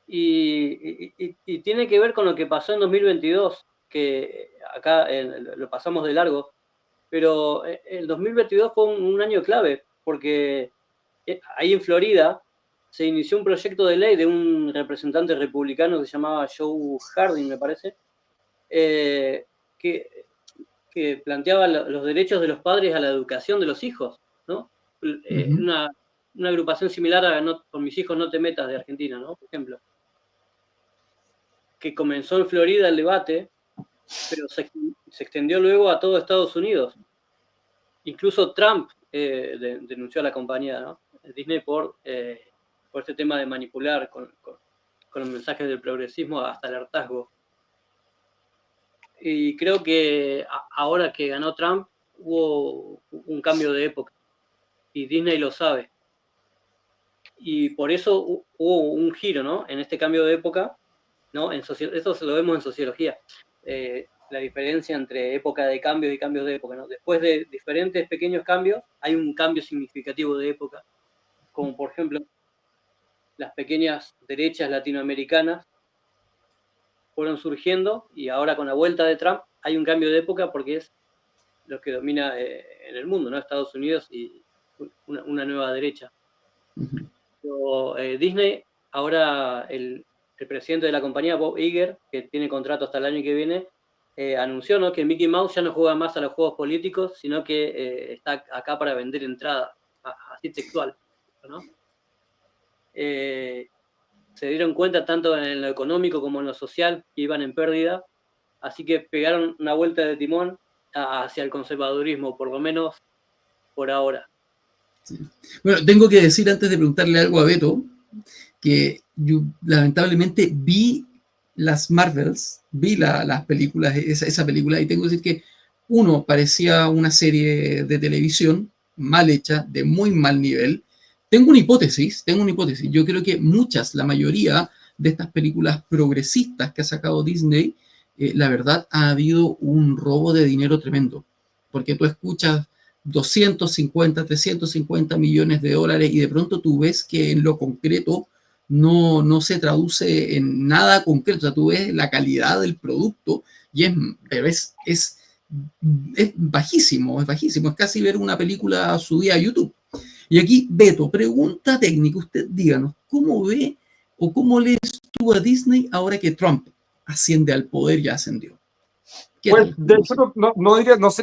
Y tiene que ver con lo que pasó en 2022, que acá lo pasamos de largo, pero el 2022 fue un año clave, porque ahí en Florida se inició un proyecto de ley de un representante republicano que se llamaba Joe Harding, me parece, que planteaba los derechos de los padres a la educación de los hijos, ¿no? Una agrupación similar a Con mis hijos no te metas, de Argentina, ¿no? Por ejemplo. Que comenzó en Florida el debate, pero se extendió luego a todo Estados Unidos. Incluso Trump denunció a la compañía, ¿no? Disney por este tema de manipular con los mensajes del progresismo hasta el hartazgo. Y creo que ahora que ganó Trump hubo un cambio de época y Disney lo sabe. Y por eso hubo un giro, ¿no? En este cambio de época, ¿no? Eso lo vemos en sociología. La diferencia entre época de cambios y cambios de época, ¿no? Después de diferentes pequeños cambios, hay un cambio significativo de época, como por ejemplo las pequeñas derechas latinoamericanas fueron surgiendo y ahora con la vuelta de Trump hay un cambio de época porque es lo que domina en el mundo, ¿no? Estados Unidos y una nueva derecha. Pero, Disney, ahora el presidente de la compañía, Bob Iger, que tiene contrato hasta el año que viene, anunció, ¿no?, que Mickey Mouse ya no juega más a los juegos políticos, sino que está acá para vender entradas, así textual, ¿no? Se dieron cuenta tanto en lo económico como en lo social que iban en pérdida, así que pegaron una vuelta de timón hacia el conservadurismo, por lo menos por ahora. Sí. Bueno, tengo que decir antes de preguntarle algo a Beto, que yo lamentablemente vi las Marvels, vi las películas, esa película, y tengo que decir que uno parecía una serie de televisión mal hecha, de muy mal nivel. Tengo una hipótesis. Yo creo que la mayoría de estas películas progresistas que ha sacado Disney, la verdad ha habido un robo de dinero tremendo, porque tú escuchas 250, 350 millones de dólares y de pronto tú ves que en lo concreto no se traduce en nada concreto. O sea, tú ves la calidad del producto y es bajísimo, es casi ver una película subida a YouTube. Y aquí, Beto, pregunta técnica, usted díganos, ¿cómo ve o cómo lees tú a Disney ahora que Trump asciende al poder y ascendió? Pues, de hecho,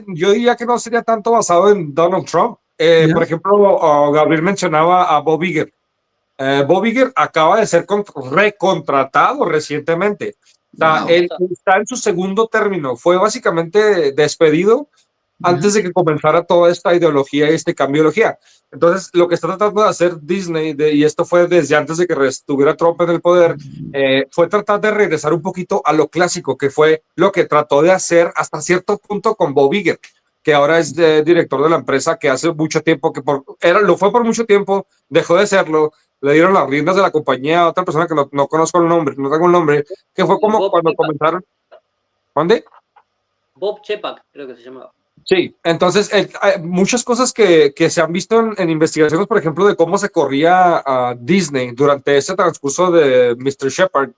yo diría que no sería tanto basado en Donald Trump. Por ejemplo, Gabriel mencionaba a Bob Iger. Bob Iger acaba de ser recontratado recientemente. O sea, él está en su segundo término. Fue básicamente despedido antes de que comenzara toda esta ideología y este cambio de ideología. Entonces, lo que está tratando de hacer Disney, y esto fue desde antes de que estuviera Trump en el poder, fue tratar de regresar un poquito a lo clásico, que fue lo que trató de hacer hasta cierto punto con Bob Iger, que ahora es director de la empresa, que hace mucho tiempo, lo fue por mucho tiempo, dejó de serlo, le dieron las riendas de la compañía a otra persona que no conozco el nombre, no tengo el nombre, que fue como Bob cuando Chapek. comenzaron. ¿Dónde? Bob Chapek, creo que se llamaba. Sí, entonces hay muchas cosas que se han visto en investigaciones, por ejemplo, de cómo se corría a Disney durante ese transcurso de Mr. Shepard,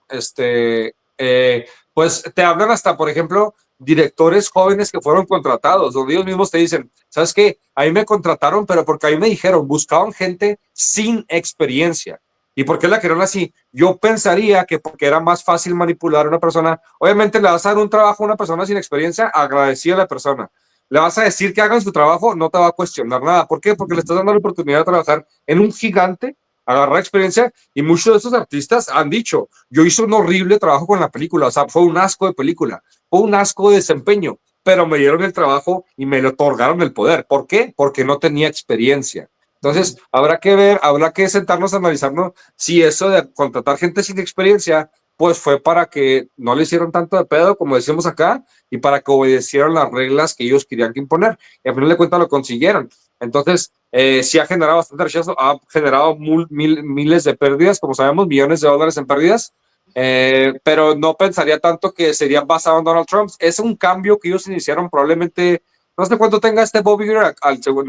pues te hablan hasta, por ejemplo, directores jóvenes que fueron contratados, donde ellos mismos te dicen, ¿sabes qué? Ahí me contrataron, pero porque ahí me dijeron, buscaban gente sin experiencia. ¿Y por qué la querían así? Yo pensaría que porque era más fácil manipular a una persona. Obviamente le vas a dar un trabajo a una persona sin experiencia, agradecida a la persona. Le vas a decir que hagan su trabajo, no te va a cuestionar nada. ¿Por qué? Porque le estás dando la oportunidad de trabajar en un gigante, agarrar experiencia, y muchos de estos artistas han dicho, yo hice un horrible trabajo con la película, o sea, fue un asco de película, fue un asco de desempeño, pero me dieron el trabajo y me le otorgaron el poder. ¿Por qué? Porque no tenía experiencia. Entonces, habrá que ver, habrá que sentarnos a analizarnos si eso de contratar gente sin experiencia, pues fue para que no le hicieron tanto de pedo, como decimos acá, y para que obedecieran las reglas que ellos querían que imponer. Y al final de cuentas lo consiguieron. Entonces, sí ha generado bastante rechazo, ha generado miles de pérdidas, como sabemos, millones de dólares en pérdidas, pero no pensaría tanto que sería basado en Donald Trump. Es un cambio que ellos iniciaron probablemente, no sé cuánto tenga este Bob Iger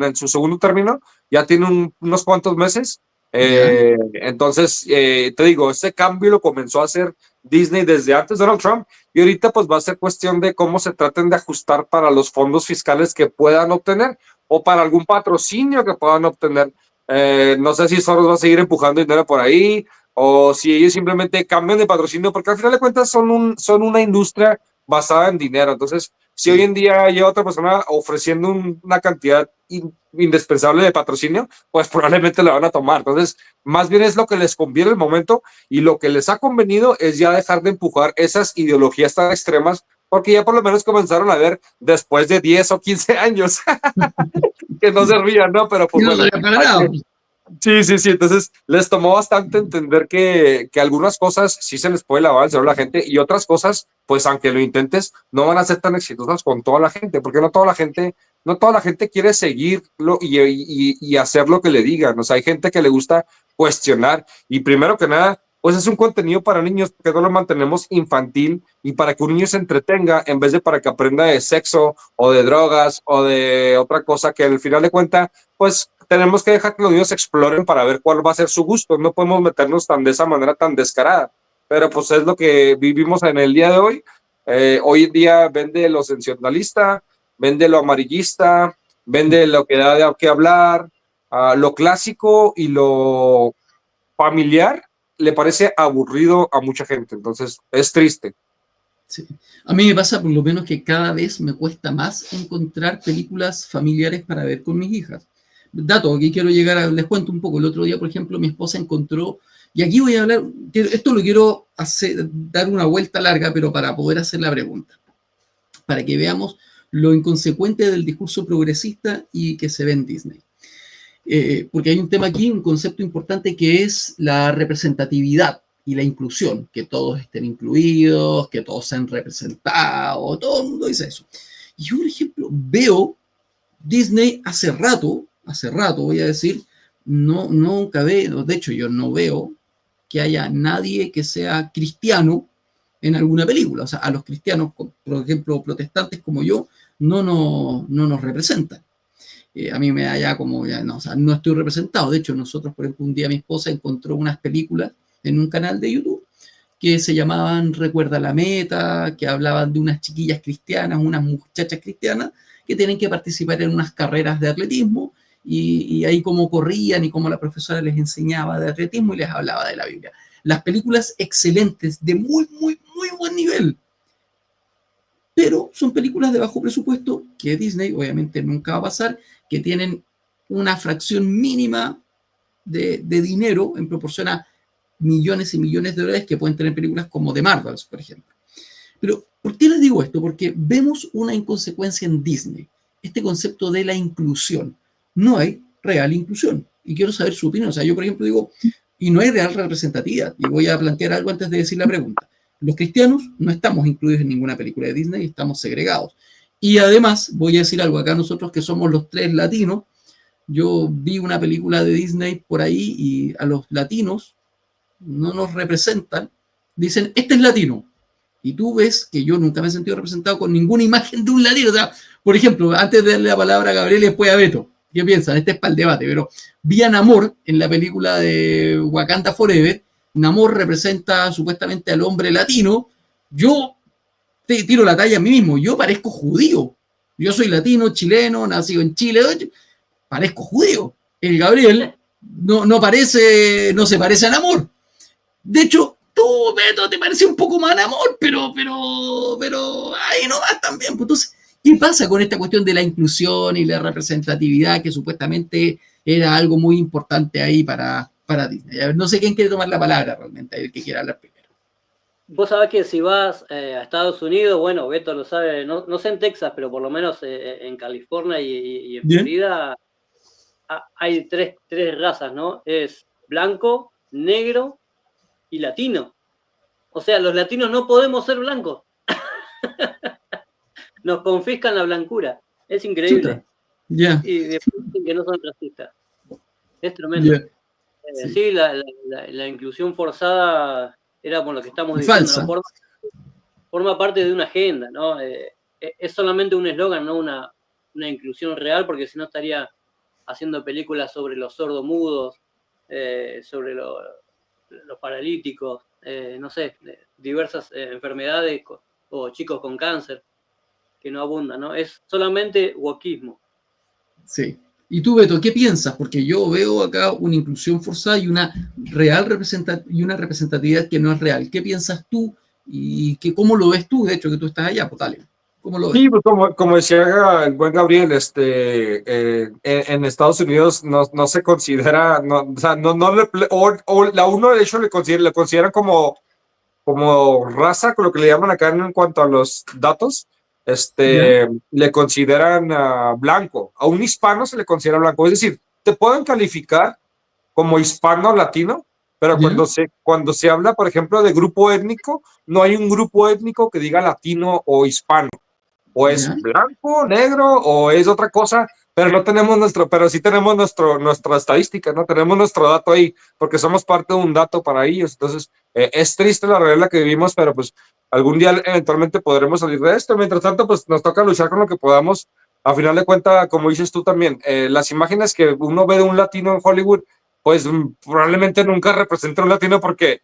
en su segundo término, ya tiene unos cuantos meses. Entonces, te digo, ese cambio lo comenzó a hacer Disney desde antes de Donald Trump y ahorita pues va a ser cuestión de cómo se traten de ajustar para los fondos fiscales que puedan obtener o para algún patrocinio que puedan obtener. No sé si Soros va a seguir empujando dinero por ahí o si ellos simplemente cambian de patrocinio, porque al final de cuentas son una industria basada en dinero. Entonces, si hoy en día hay otra persona ofreciendo una cantidad indispensable de patrocinio, pues probablemente la van a tomar. Entonces, más bien es lo que les conviene en el momento y lo que les ha convenido es ya dejar de empujar esas ideologías tan extremas, porque ya por lo menos comenzaron a ver después de 10 o 15 años que no servían, ¿no? Pero pues no bueno. Sí. Entonces les tomó bastante entender que algunas cosas sí se les puede lavar el cerebro a la gente y otras cosas, pues aunque lo intentes, no van a ser tan exitosas con toda la gente, porque no toda la gente quiere seguirlo y hacer lo que le digan. O sea, hay gente que le gusta cuestionar y primero que nada, pues es un contenido para niños que no lo mantenemos infantil y para que un niño se entretenga en vez de para que aprenda de sexo o de drogas o de otra cosa que al final de cuentas, pues tenemos que dejar que los niños exploren para ver cuál va a ser su gusto. No podemos meternos de esa manera tan descarada. Pero pues es lo que vivimos en el día de hoy. Hoy en día vende lo sensacionalista, vende lo amarillista, vende lo que da de qué hablar, lo clásico y lo familiar le parece aburrido a mucha gente. Entonces es triste. Sí. A mí me pasa por lo menos que cada vez me cuesta más encontrar películas familiares para ver con mis hijas. Dato que quiero llegar a, les cuento un poco. El otro día, por ejemplo, mi esposa encontró, y aquí voy a hablar, esto lo quiero dar una vuelta larga, pero para poder hacer la pregunta, para que veamos lo inconsecuente del discurso progresista y que se ve en Disney. Porque hay un tema aquí, un concepto importante que es la representatividad y la inclusión, que todos estén incluidos, que todos sean representados, todo el mundo dice eso. Y yo, por ejemplo, veo Disney hace rato, voy a decir, nunca veo, de hecho yo no veo que haya nadie que sea cristiano en alguna película. O sea, a los cristianos, por ejemplo, protestantes como yo, no nos representan. A mí me da ya como, o sea, no estoy representado. De hecho, nosotros, por ejemplo, un día mi esposa encontró unas películas en un canal de YouTube que se llamaban Recuerda la Meta, que hablaban de unas chiquillas cristianas, unas muchachas cristianas, que tienen que participar en unas carreras de atletismo y ahí cómo corrían y cómo la profesora les enseñaba de atletismo y les hablaba de la Biblia. Las películas excelentes, de muy buen nivel, pero son películas de bajo presupuesto que Disney obviamente nunca va a pasar, que tienen una fracción mínima de dinero en proporción a millones y millones de dólares que pueden tener películas como The Marvels, por ejemplo. Pero, ¿por qué les digo esto? Porque vemos una inconsecuencia en Disney, este concepto de la inclusión. No hay real inclusión. Y quiero saber su opinión. O sea, yo, por ejemplo, digo, y no hay real representatividad. Y voy a plantear algo antes de decir la pregunta. Los cristianos no estamos incluidos en ninguna película de Disney, estamos segregados. Y además, voy a decir algo acá, nosotros que somos los tres latinos, yo vi una película de Disney por ahí y a los latinos no nos representan, dicen, este es latino. Y tú ves que yo nunca me he sentido representado con ninguna imagen de un latino. O sea, por ejemplo, antes de darle la palabra a Gabriel y después a Beto, ¿qué piensan? Este es para el debate, pero vi a Namor en la película de Wakanda Forever. Namor representa supuestamente al hombre latino. Yo te tiro la talla a mí mismo, yo parezco judío. Yo soy latino, chileno, nacido en Chile, parezco judío. El Gabriel no se parece a Namor. De hecho, tú, Beto, te parece un poco más Namor, pero ahí no vas también. Entonces, ¿qué pasa con esta cuestión de la inclusión y la representatividad que supuestamente era algo muy importante ahí para Disney? A ver, no sé quién quiere tomar la palabra realmente, el que quiera hablar primero. vos sabés que si vas a Estados Unidos, bueno, Beto lo sabe, no sé en Texas, pero por lo menos en California y en Bien. Florida hay tres razas, ¿no? Es blanco, negro y latino. O sea, los latinos no podemos ser blancos. Nos confiscan la blancura. Es increíble. Chuta. Ya. Y después dicen que no son racistas. Es tremendo. Ya. Sí. Sí, la inclusión forzada era por lo que estamos diciendo, Falsa. ¿no? Forma parte de una agenda, ¿no? Es solamente un eslogan, no una inclusión real, porque si no estaría haciendo películas sobre los sordomudos, sobre los paralíticos, no sé, diversas enfermedades o chicos con cáncer, que no abundan, ¿no? Es solamente wokismo. Sí. Y tú, Beto, ¿qué piensas? Porque yo veo acá una inclusión forzada y una representatividad que no es real. ¿Qué piensas tú? Y cómo lo ves tú, de hecho, que tú estás allá, pues dale. ¿Cómo lo ves? Sí, pues como decía el buen Gabriel, en Estados Unidos no se considera, o sea, o la uno de hecho le consideran como raza, con lo que le llaman acá en cuanto a los datos, le consideran blanco. A un hispano se le considera blanco. Es decir, te pueden calificar como hispano latino, pero cuando se habla, por ejemplo, de grupo étnico, no hay un grupo étnico que diga latino o hispano. O es blanco, negro, o es otra cosa, pero no tenemos pero sí tenemos nuestra estadística, ¿no? Tenemos nuestro dato ahí, porque somos parte de un dato para ellos. Entonces, es triste la realidad en la que vivimos, pero pues algún día eventualmente podremos salir de esto. Mientras tanto, pues nos toca luchar con lo que podamos. A final de cuentas, como dices tú también, las imágenes que uno ve de un latino en Hollywood, pues probablemente nunca representa a un latino porque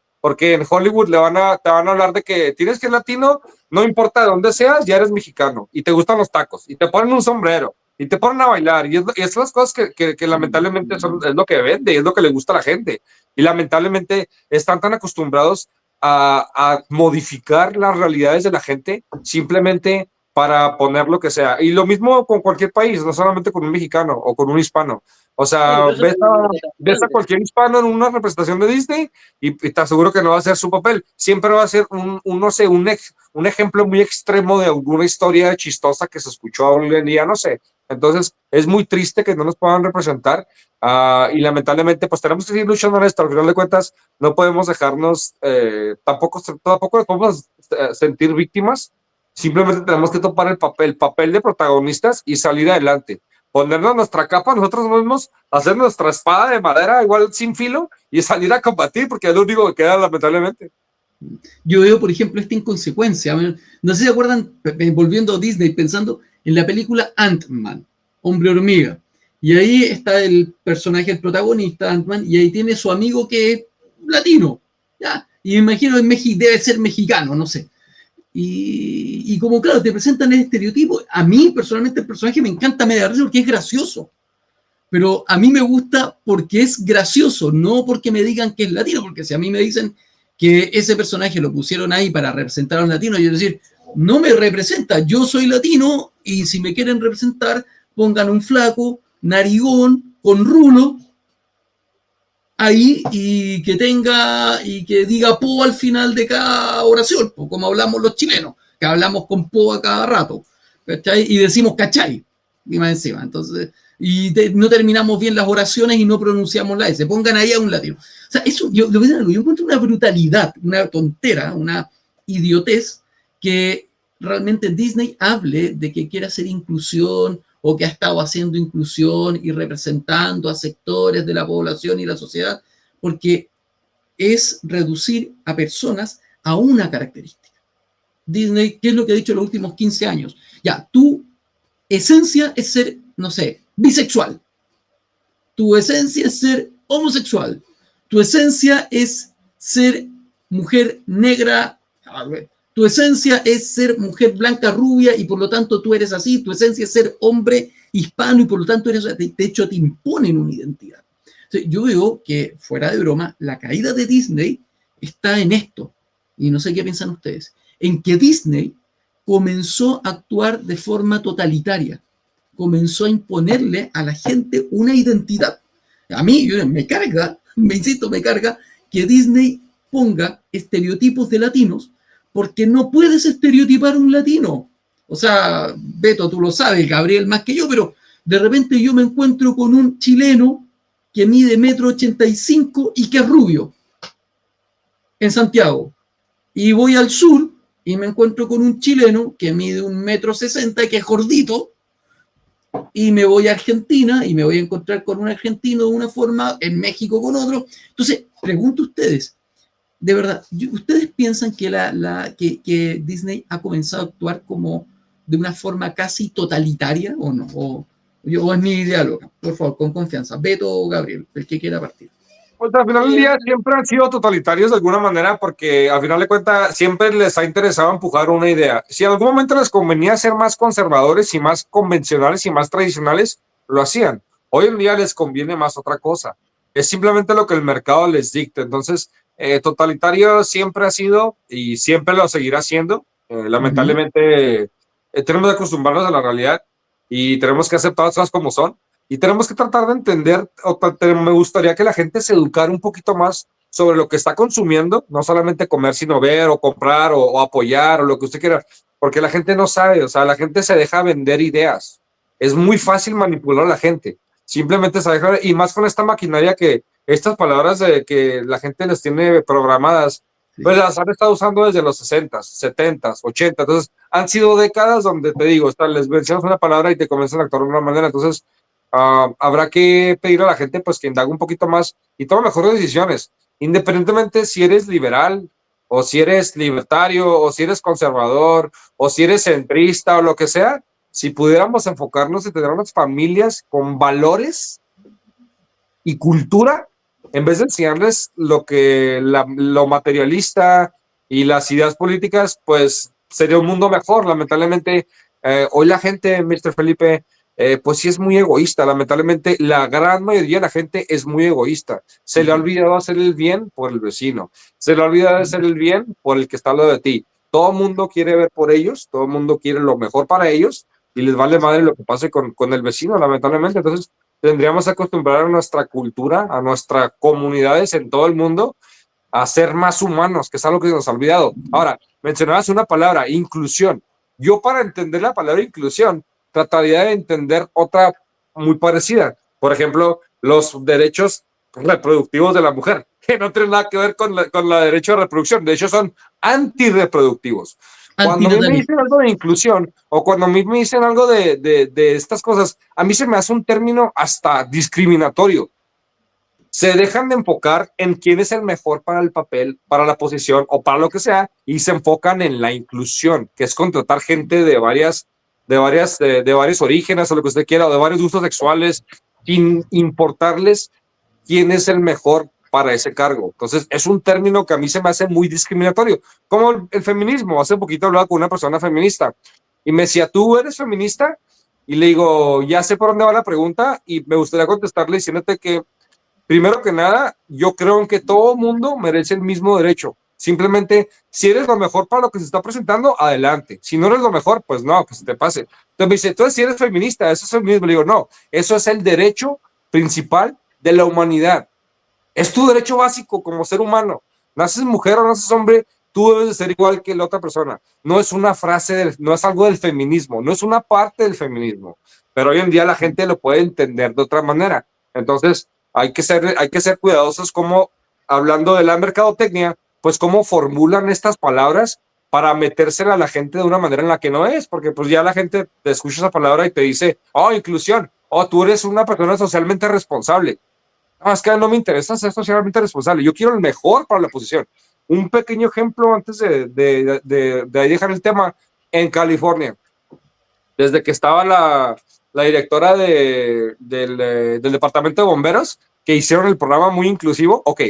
en Hollywood te van a hablar de que tienes que ser latino, no importa de dónde seas, ya eres mexicano y te gustan los tacos y te ponen un sombrero y te ponen a bailar y es las cosas que lamentablemente es lo que vende y es lo que le gusta a la gente y lamentablemente están tan acostumbrados a modificar las realidades de la gente simplemente para poner lo que sea. Y lo mismo con cualquier país, no solamente con un mexicano o con un hispano. O sea, ves a cualquier hispano en una representación de Disney y te aseguro que no va a ser su papel. Siempre va a ser un ejemplo muy extremo de alguna historia chistosa que se escuchó hoy en día, no sé. Entonces, es muy triste que no nos puedan representar y lamentablemente, pues tenemos que seguir luchando en esto. Al final de cuentas, no podemos dejarnos, tampoco nos podemos sentir víctimas. Simplemente tenemos que topar el papel de protagonistas y salir adelante. Ponernos nuestra capa nosotros mismos, hacer nuestra espada de madera igual sin filo y salir a combatir, porque es lo único que queda lamentablemente. Yo veo, por ejemplo, esta inconsecuencia. No sé si se acuerdan, volviendo a Disney, pensando en la película Ant-Man, Hombre Hormiga. Y ahí está el personaje, el protagonista, Ant-Man, y ahí tiene su amigo que es latino. ¿Ya? Y me imagino que debe ser mexicano, no sé. Y como, claro, te presentan el estereotipo. A mí, personalmente, el personaje me encanta, me da risa porque es gracioso. Pero a mí me gusta porque es gracioso, no porque me digan que es latino. Porque si a mí me dicen que ese personaje lo pusieron ahí para representar a un latino, yo decir, no me representa, yo soy latino y si me quieren representar, pongan un flaco, narigón, con rulo, ahí y que diga po al final de cada oración, como hablamos los chilenos, que hablamos con po a cada rato, ¿cachai? Y decimos cachai, y más encima, entonces, no terminamos bien las oraciones y no pronunciamos la S, pongan ahí a un latino. O sea, eso yo encuentro una brutalidad, una tontera, una idiotez que realmente Disney hable de que quiere hacer inclusión o que ha estado haciendo inclusión y representando a sectores de la población y la sociedad, porque es reducir a personas a una característica. Disney, ¿qué es lo que ha dicho en los últimos 15 años? Ya, tu esencia es ser, no sé, bisexual. Tu esencia es ser homosexual. Tu esencia es ser mujer negra. Tu esencia es ser mujer blanca, rubia, y por lo tanto tú eres así. Tu esencia es ser hombre hispano, y por lo tanto eres, de hecho, te imponen una identidad. Entonces, yo veo que, fuera de broma, la caída de Disney está en esto. Y no sé qué piensan ustedes. En que Disney comenzó a actuar de forma totalitaria. Comenzó a imponerle a la gente una identidad. A mí me carga que Disney ponga estereotipos de latinos porque no puedes estereotipar un latino. O sea, Beto, tú lo sabes, Gabriel más que yo, pero de repente yo me encuentro con un chileno que mide 1,85 m y que es rubio en Santiago. Y voy al sur y me encuentro con un chileno que mide 1,60 m y que es gordito. Y me voy a Argentina y me voy a encontrar con un argentino de una forma, en México con otro. Entonces, pregunto a ustedes, de verdad, ¿ustedes piensan que, que Disney ha comenzado a actuar como de una forma casi totalitaria o no? ¿O es mi idea loca? Por favor, con confianza. Beto o Gabriel, el que quiera partir. Pues al final del día siempre han sido totalitarios de alguna manera porque al final de cuentas siempre les ha interesado empujar una idea. Si en algún momento les convenía ser más conservadores y más convencionales y más tradicionales, lo hacían. Hoy en día les conviene más otra cosa. Es simplemente lo que el mercado les dicta. Entonces, totalitario siempre ha sido y siempre lo seguirá siendo. Lamentablemente, tenemos que acostumbrarnos a la realidad y tenemos que aceptar las cosas como son. Y tenemos que tratar de entender, me gustaría que la gente se educara un poquito más sobre lo que está consumiendo, no solamente comer, sino ver o comprar o apoyar o lo que usted quiera, porque la gente no sabe, o sea, la gente se deja vender ideas. Es muy fácil manipular a la gente, simplemente se deja, y más con esta maquinaria que estas palabras de que la gente les tiene programadas, pues las han estado usando desde los 60s, 70s, 80s, entonces han sido décadas donde te digo, les mencionas una palabra y te comienzan a actuar de una manera, entonces habrá que pedir a la gente pues que indague un poquito más y tome mejores decisiones, independientemente si eres liberal o si eres libertario o si eres conservador o si eres centrista o lo que sea. Si pudiéramos enfocarnos en tener unas familias con valores y cultura, en vez de enseñarles lo materialista y las ideas políticas, pues sería un mundo mejor. Lamentablemente, hoy la gente, Mr. Felipe, pues sí es muy egoísta. Lamentablemente, la gran mayoría de la gente es muy egoísta. Se le ha olvidado hacer el bien por el vecino. Se le ha olvidado hacer el bien por el que está al lado de ti. Todo el mundo quiere ver por ellos, todo el mundo quiere lo mejor para ellos y les vale madre lo que pase con el vecino, lamentablemente. Entonces, tendríamos que acostumbrar a nuestra cultura, a nuestras comunidades en todo el mundo, a ser más humanos, que es algo que se nos ha olvidado. Ahora, mencionabas una palabra, inclusión. Yo para entender la palabra inclusión, trataría de entender otra muy parecida. Por ejemplo, los derechos reproductivos de la mujer, que no tienen nada que ver con la derecho de reproducción. De hecho, son antirreproductivos. Cuando a mí me dicen algo de inclusión o cuando a mí me dicen algo de estas cosas, a mí se me hace un término hasta discriminatorio. Se dejan de enfocar en quién es el mejor para el papel, para la posición o para lo que sea, y se enfocan en la inclusión, que es contratar gente de varios orígenes o lo que usted quiera, o de varios gustos sexuales, sin importarles quién es el mejor para ese cargo. Entonces, es un término que a mí se me hace muy discriminatorio. Como el feminismo. Hace poquito hablaba con una persona feminista y me decía, ¿tú eres feminista? Y le digo, ya sé por dónde va la pregunta y me gustaría contestarle diciéndote que, primero que nada, yo creo en que todo mundo merece el mismo derecho. Simplemente, si eres lo mejor para lo que se está presentando, adelante. Si no eres lo mejor, pues no, que se te pase. Entonces me dice, entonces si eres feminista, eso es feminismo. Le digo, no, eso es el derecho principal de la humanidad. Es tu derecho básico como ser humano. Naces mujer o naces hombre, tú debes de ser igual que la otra persona. No es una frase, no es algo del feminismo, no es una parte del feminismo. Pero hoy en día la gente lo puede entender de otra manera. Entonces, hay que ser cuidadosos como, hablando de la mercadotecnia, pues cómo formulan estas palabras para metérsela a la gente de una manera en la que no es, porque pues ya la gente te escucha esa palabra y te dice, oh, inclusión, oh, tú eres una persona socialmente responsable. No, es que no me interesa ser socialmente responsable, yo quiero el mejor para la posición. Un pequeño ejemplo antes de ahí dejar el tema, en California, desde que estaba la directora del departamento de bomberos, que hicieron el programa muy inclusivo. Ok,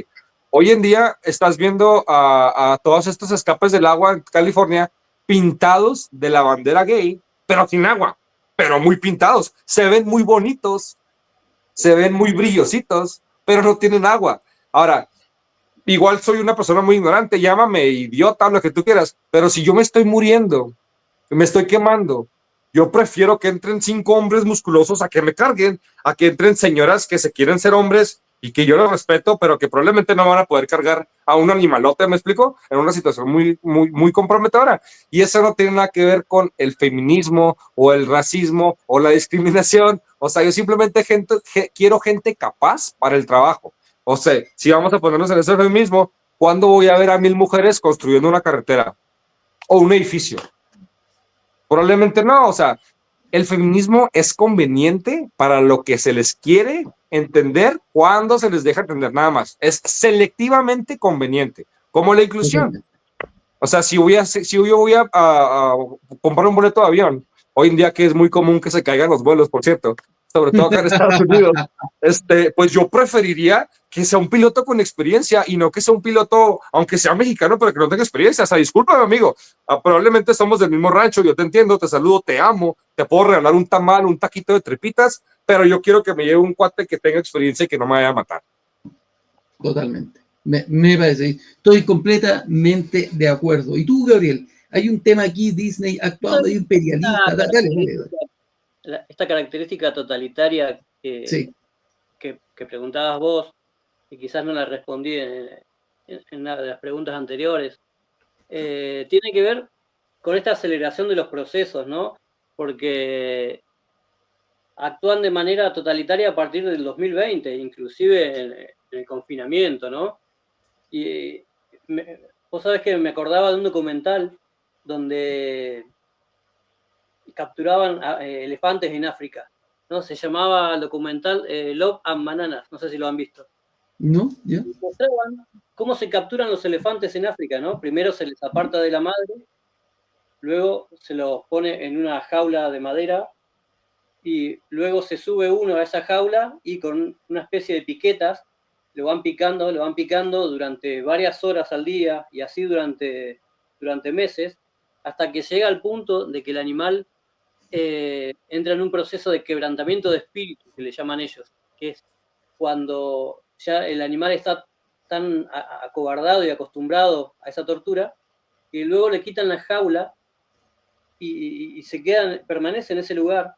hoy en día estás viendo a todos estos escapes del agua en California pintados de la bandera gay, pero sin agua, pero muy pintados. Se ven muy bonitos, se ven muy brillositos, pero no tienen agua. Ahora, igual soy una persona muy ignorante, llámame idiota, lo que tú quieras, pero si yo me estoy muriendo, me estoy quemando, yo prefiero que entren 5 hombres musculosos a que me carguen, a que entren señoras que se quieren ser hombres y que yo lo respeto, pero que probablemente no van a poder cargar a un animalote, ¿me explico? En una situación muy comprometedora. Y eso no tiene nada que ver con el feminismo o el racismo o la discriminación. O sea, yo simplemente quiero gente capaz para el trabajo. O sea, si vamos a ponernos en ese feminismo, ¿cuándo voy a ver a 1000 mujeres construyendo una carretera o un edificio? Probablemente no. O sea, el feminismo es conveniente para lo que se les quiere entender cuando se les deja entender, nada más. Es selectivamente conveniente, como la inclusión. O sea, si yo voy a comprar un boleto de avión, hoy en día que es muy común que se caigan los vuelos, por cierto, sobre todo acá en Estados Unidos, pues yo preferiría que sea un piloto con experiencia y no que sea un piloto, aunque sea mexicano, pero que no tenga experiencia. O sea, discúlpame, amigo, probablemente somos del mismo rancho, yo te entiendo, te saludo, te amo, te puedo regalar un tamal, un taquito de tripitas, pero yo quiero que me lleve un cuate que tenga experiencia y que no me vaya a matar. Totalmente. Me parece. Estoy completamente de acuerdo. ¿Y tú, Gabriel? Hay un tema aquí, Disney actuando de imperialista. Dale. Esta característica totalitaria Sí. que preguntabas vos, y quizás no la respondí en una de las preguntas anteriores, tiene que ver con esta aceleración de los procesos, ¿no? Porque actúan de manera totalitaria a partir del 2020, inclusive en el confinamiento, ¿no? Y vos sabés que me acordaba de un documental donde capturaban elefantes en África, ¿no? Se llamaba el documental Love and Bananas, no sé si lo han visto. ¿No? ¿Ya? Y mostraban cómo se capturan los elefantes en África, ¿no? Primero se les aparta de la madre, luego se los pone en una jaula de madera y luego se sube uno a esa jaula y con una especie de piquetas lo van picando durante varias horas al día y así durante meses, hasta que llega al punto de que el animal entra en un proceso de quebrantamiento de espíritu, que le llaman ellos, que es cuando ya el animal está tan acobardado y acostumbrado a esa tortura, que luego le quitan la jaula y permanece en ese lugar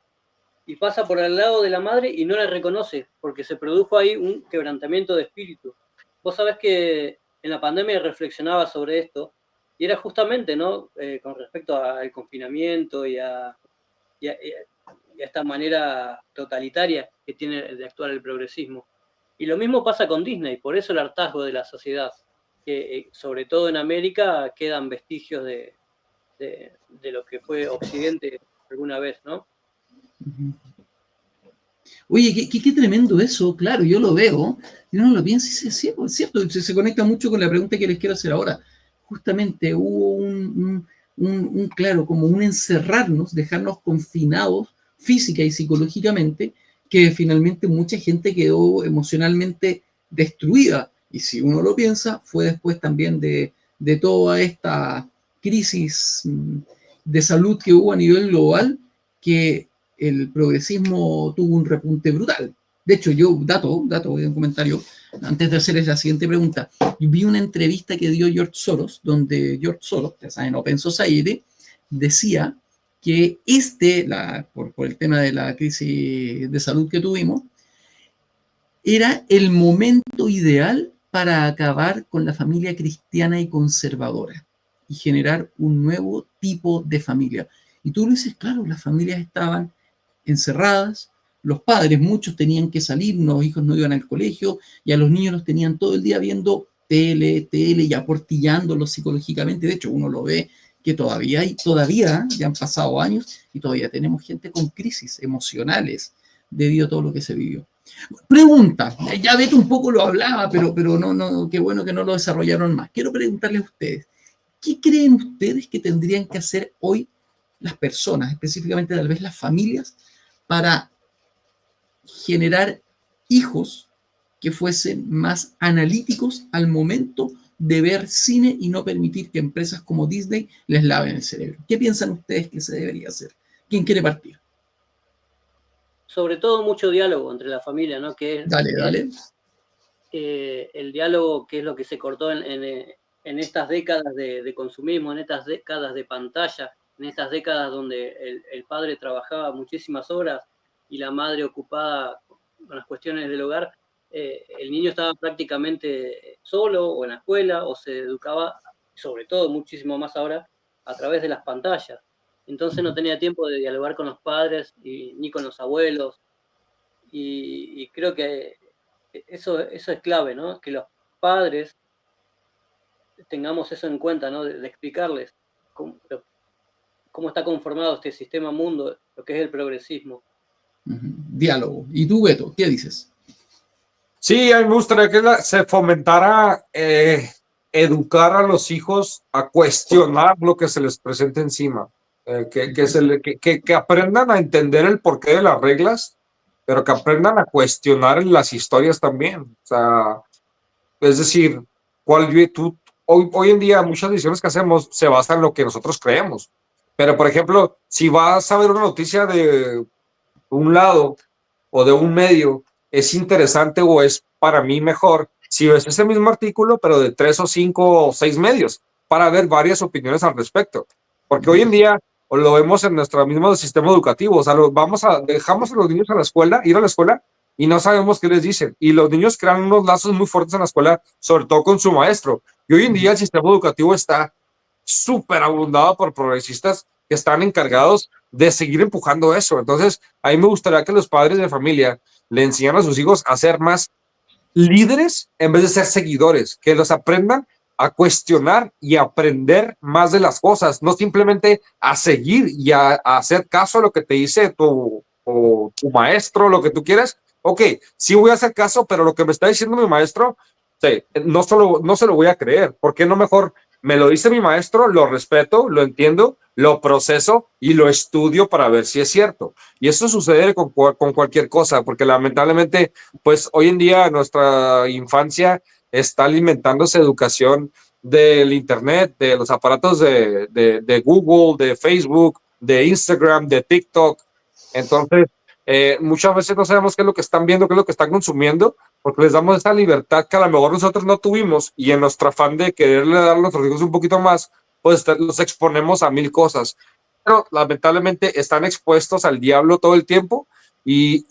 y pasa por al lado de la madre y no la reconoce, porque se produjo ahí un quebrantamiento de espíritu. Vos sabés que en la pandemia reflexionaba sobre esto, y era justamente, ¿no? Con respecto al confinamiento y a esta manera totalitaria que tiene de actuar el progresismo. Y lo mismo pasa con Disney, por eso el hartazgo de la sociedad, que sobre todo en América quedan vestigios de lo que fue Occidente alguna vez, ¿no? Oye, qué tremendo eso, claro, yo lo veo, y uno lo piensa y dice, sí, pues, es cierto, se conecta mucho con la pregunta que les quiero hacer ahora. Justamente hubo claro, como un encerrarnos, dejarnos confinados física y psicológicamente, que finalmente mucha gente quedó emocionalmente destruida. Y si uno lo piensa, fue después también de toda esta crisis de salud que hubo a nivel global, que el progresismo tuvo un repunte brutal. De hecho, yo, un comentario, antes de hacerles la siguiente pregunta, vi una entrevista que dio George Soros, donde George Soros, ya saben, Open Society, decía que por el tema de la crisis de salud que tuvimos, era el momento ideal para acabar con la familia cristiana y conservadora y generar un nuevo tipo de familia. Y tú lo dices, claro, las familias estaban encerradas, los padres, muchos tenían que salir, los hijos no iban al colegio y a los niños los tenían todo el día viendo tele y aportillándolos psicológicamente. De hecho, uno lo ve que todavía ya han pasado años y todavía tenemos gente con crisis emocionales debido a todo lo que se vivió. Pregunta, ya Beto un poco lo hablaba, pero no, qué bueno que no lo desarrollaron más. Quiero preguntarles a ustedes, ¿qué creen ustedes que tendrían que hacer hoy las personas, específicamente tal vez las familias, para generar hijos que fuesen más analíticos al momento de ver cine y no permitir que empresas como Disney les laven el cerebro? ¿Qué piensan ustedes que se debería hacer? ¿Quién quiere partir? Sobre todo mucho diálogo entre la familia, ¿no? Que es Dale. el diálogo, que es lo que se cortó en estas décadas de consumismo, en estas décadas de pantalla, en estas décadas donde el padre trabajaba muchísimas horas y la madre ocupada con las cuestiones del hogar, el niño estaba prácticamente solo o en la escuela o se educaba, sobre todo muchísimo más ahora, a través de las pantallas. Entonces no tenía tiempo de dialogar con los padres ni con los abuelos. Y creo que eso es clave, ¿no? Que los padres tengamos eso en cuenta, ¿no? De explicarles cómo está conformado este sistema mundo, lo que es el progresismo. Diálogo. ¿Y tú, Beto, qué dices? Sí, a mí me gustaría que se fomentara educar a los hijos a cuestionar lo que se les presenta encima, que aprendan a entender el porqué de las reglas, pero que aprendan a cuestionar las historias también. O sea, es decir, hoy en día muchas decisiones que hacemos se basan en lo que nosotros creemos. Pero, por ejemplo, si vas a ver una noticia de un lado o de un medio, es interesante o es para mí mejor si ves ese mismo artículo, pero de 3 o 5 o 6 medios, para ver varias opiniones al respecto. Porque hoy en día lo vemos en nuestro mismo sistema educativo, o sea, dejamos a los niños a la escuela, ir a la escuela, y no sabemos qué les dicen. Y los niños crean unos lazos muy fuertes en la escuela, sobre todo con su maestro. Y hoy en día el sistema educativo está súper abundado por progresistas que están encargados de seguir empujando eso. Entonces, a mí me gustaría que los padres de familia le enseñaran a sus hijos a ser más líderes en vez de ser seguidores, que los aprendan a cuestionar y a aprender más de las cosas, no simplemente a seguir y a hacer caso a lo que te dice tu maestro, lo que tú quieres. Ok, sí voy a hacer caso, pero lo que me está diciendo mi maestro, sí, no se lo voy a creer. ¿Por qué no mejor me lo dice mi maestro, lo respeto, lo entiendo, lo proceso y lo estudio para ver si es cierto? Y eso sucede con cualquier cosa, porque lamentablemente, pues hoy en día nuestra infancia está alimentándose educación del Internet, de los aparatos de Google, de Facebook, de Instagram, de TikTok. Entonces, muchas veces no sabemos qué es lo que están viendo, qué es lo que están consumiendo, porque les damos esa libertad que a lo mejor nosotros no tuvimos, y en nuestro afán de quererle dar a nuestros hijos un poquito más, pues los exponemos a mil cosas. Pero lamentablemente están expuestos al diablo todo el tiempo, y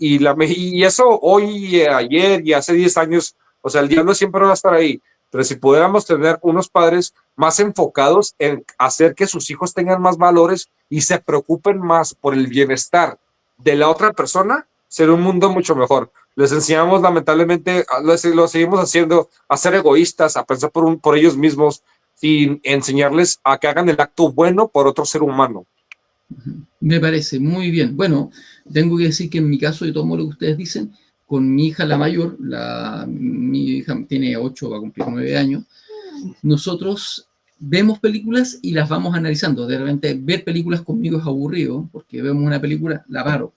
eso hoy, ayer y hace 10 años, o sea, el diablo siempre va a estar ahí. Pero si pudiéramos tener unos padres más enfocados en hacer que sus hijos tengan más valores y se preocupen más por el bienestar de la otra persona, sería un mundo mucho mejor. Les enseñamos, lamentablemente, lo seguimos haciendo, a ser egoístas, a pensar por ellos mismos, sin enseñarles a que hagan el acto bueno por otro ser humano. Me parece muy bien. Bueno, tengo que decir que en mi caso, de todo lo que ustedes dicen, con mi hija la mayor, mi hija tiene 8, va a cumplir 9 años, nosotros vemos películas y las vamos analizando. De repente, ver películas conmigo es aburrido, porque vemos una película, la paro.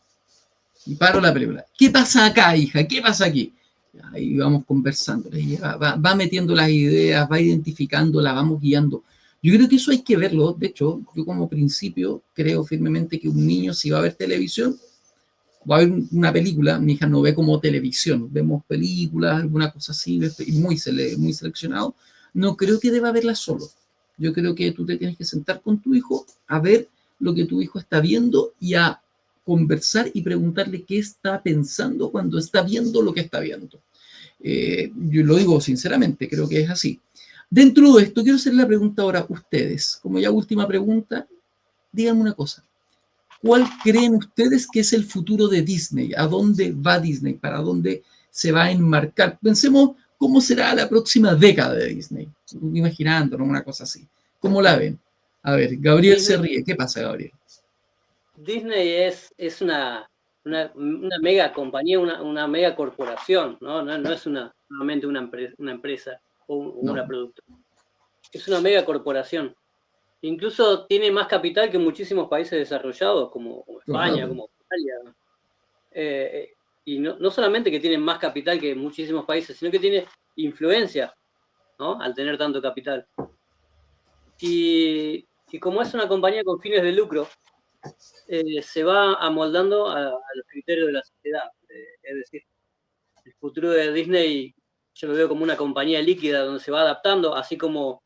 Y paro la película. ¿Qué pasa acá, hija? ¿Qué pasa aquí? Ahí vamos conversando. Ella va metiendo las ideas, va identificando, la vamos guiando. Yo creo que eso hay que verlo. De hecho, yo como principio creo firmemente que un niño, si va a ver televisión, va a ver una película. Mi hija no ve como televisión. Vemos películas, alguna cosa así, muy seleccionado. No creo que deba verla solo. Yo creo que tú te tienes que sentar con tu hijo a ver lo que tu hijo está viendo y a conversar y preguntarle qué está pensando cuando está viendo lo que está viendo. Yo lo digo sinceramente, creo que es así. Dentro de esto, quiero hacer la pregunta ahora a ustedes. Como ya última pregunta, díganme una cosa. ¿Cuál creen ustedes que es el futuro de Disney? ¿A dónde va Disney? ¿Para dónde se va a enmarcar? Pensemos cómo será la próxima década de Disney. Imaginándonos una cosa así. ¿Cómo la ven? A ver, Gabriel Disney, se ríe. ¿Qué pasa, Gabriel? Disney es una mega compañía, una mega corporación, ¿no? No es solamente una empresa o una productora. Es una mega corporación. Incluso tiene más capital que muchísimos países desarrollados, como España, Claro. como Australia. Y no solamente que tiene más capital que muchísimos países, sino que tiene influencia, ¿no? Al tener tanto capital. Y como es una compañía con fines de lucro, se va amoldando a los criterios de la sociedad. Es decir, el futuro de Disney yo lo veo como una compañía líquida donde se va adaptando, así como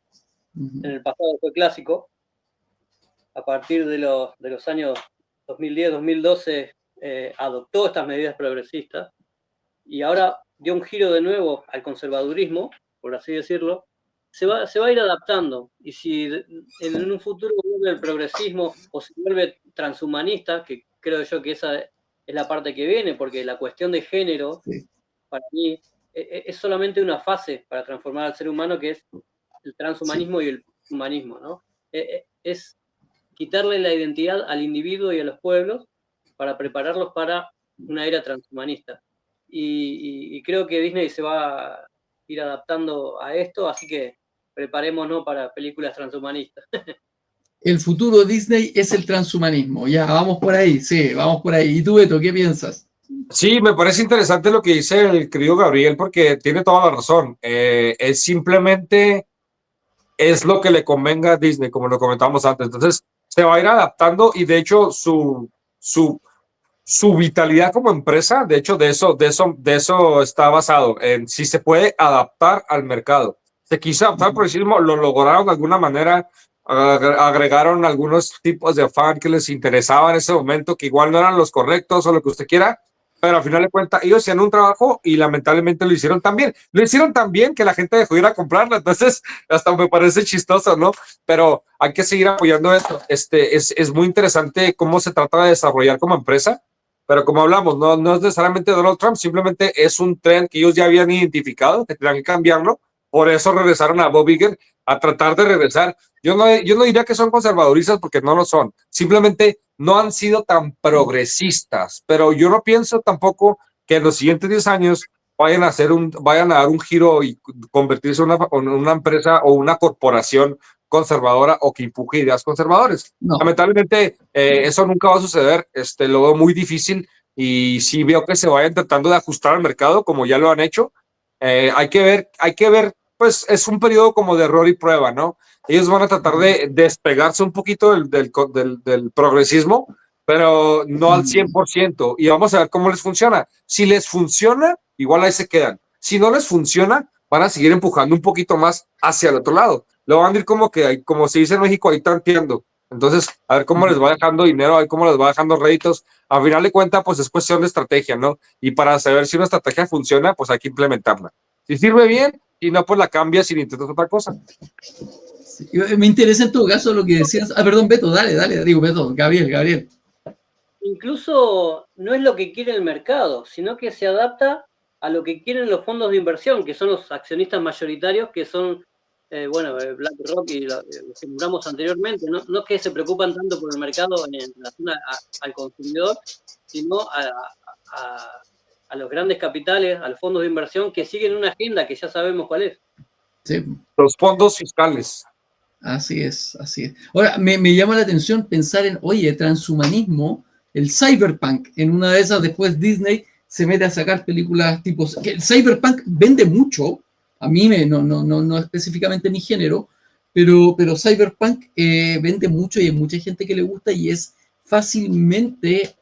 en el pasado fue clásico. A partir de los años 2010, 2012, adoptó estas medidas progresistas. y ahora dio un giro de nuevo al conservadurismo, por así decirlo, se va a ir adaptando. Y si en un futuro vuelve el progresismo o se vuelve transhumanista, que creo yo que esa es la parte que viene, porque la cuestión de género, Sí. para mí, es solamente una fase para transformar al ser humano, que es el transhumanismo y el humanismo, ¿no? Es quitarle la identidad al individuo y a los pueblos para prepararlos para una era transhumanista. Y creo que Disney se va a ir adaptando a esto, así que preparémonos para películas transhumanistas. El futuro de Disney es el transhumanismo. Ya, vamos por ahí, sí, vamos por ahí. ¿Y tú, Beto, qué piensas? Sí, me parece interesante lo que dice el querido Gabriel porque tiene toda la razón. Es simplemente es lo que le convenga a Disney, como lo comentábamos antes. Entonces, se va a ir adaptando y de hecho su vitalidad como empresa, de hecho, de eso está basado en si se puede adaptar al mercado. Se quiso adaptar, por decirlo, lo lograron de alguna manera, agregaron algunos tipos de fan que les interesaba en ese momento, que igual no eran los correctos o lo que usted quiera, pero al final de cuentas ellos hacían un trabajo y lamentablemente lo hicieron tan bien. Lo hicieron tan bien que la gente dejó de ir a comprarla, entonces hasta me parece chistoso, ¿no? Pero hay que seguir apoyando esto. Es muy interesante cómo se trata de desarrollar como empresa, pero como hablamos, no es necesariamente Donald Trump, simplemente es un tren que ellos ya habían identificado, que tenían que cambiarlo, por eso regresaron a Bob Iger a tratar de regresar. Yo no diría que son conservaduristas porque no lo son, simplemente no han sido tan progresistas, pero yo no pienso tampoco que en los siguientes 10 años vayan a dar un giro y convertirse en una empresa o una corporación conservadora o que empuje ideas conservadoras. No. Lamentablemente, eso nunca va a suceder. Lo veo muy difícil y sí veo que se vayan tratando de ajustar al mercado como ya lo han hecho. Hay que ver, pues es un periodo como de error y prueba, ¿no? Ellos van a tratar de despegarse un poquito del progresismo, pero no al 100%. Y vamos a ver cómo les funciona. Si les funciona, igual ahí se quedan. Si no les funciona, van a seguir empujando un poquito más hacia el otro lado. Lo van a ir como se dice en México, ahí tanteando. Entonces, a ver cómo les va dejando dinero, a ver cómo les va dejando réditos. A final de cuentas, pues es cuestión de estrategia, ¿no? Y para saber si una estrategia funciona, pues hay que implementarla. Si sirve bien, y no, pues la cambias y intentas otra cosa. Sí, me interesa en todo caso lo que decías. Ah, perdón, Beto, dale, digo, Beto, Gabriel. Incluso no es lo que quiere el mercado, sino que se adapta a lo que quieren los fondos de inversión, que son los accionistas mayoritarios, que son BlackRock y los que nombramos anteriormente, no que se preocupan tanto por el mercado en relación al consumidor, sino a los grandes capitales, a los fondos de inversión que siguen una agenda que ya sabemos cuál es. Sí. Los fondos fiscales. Así es. Ahora, me llama la atención pensar en, oye, transhumanismo, el cyberpunk. En una de esas, después Disney se mete a sacar películas tipo... Que el cyberpunk vende mucho. A mí no específicamente mi género, pero cyberpunk vende mucho y hay mucha gente que le gusta y es fácilmente,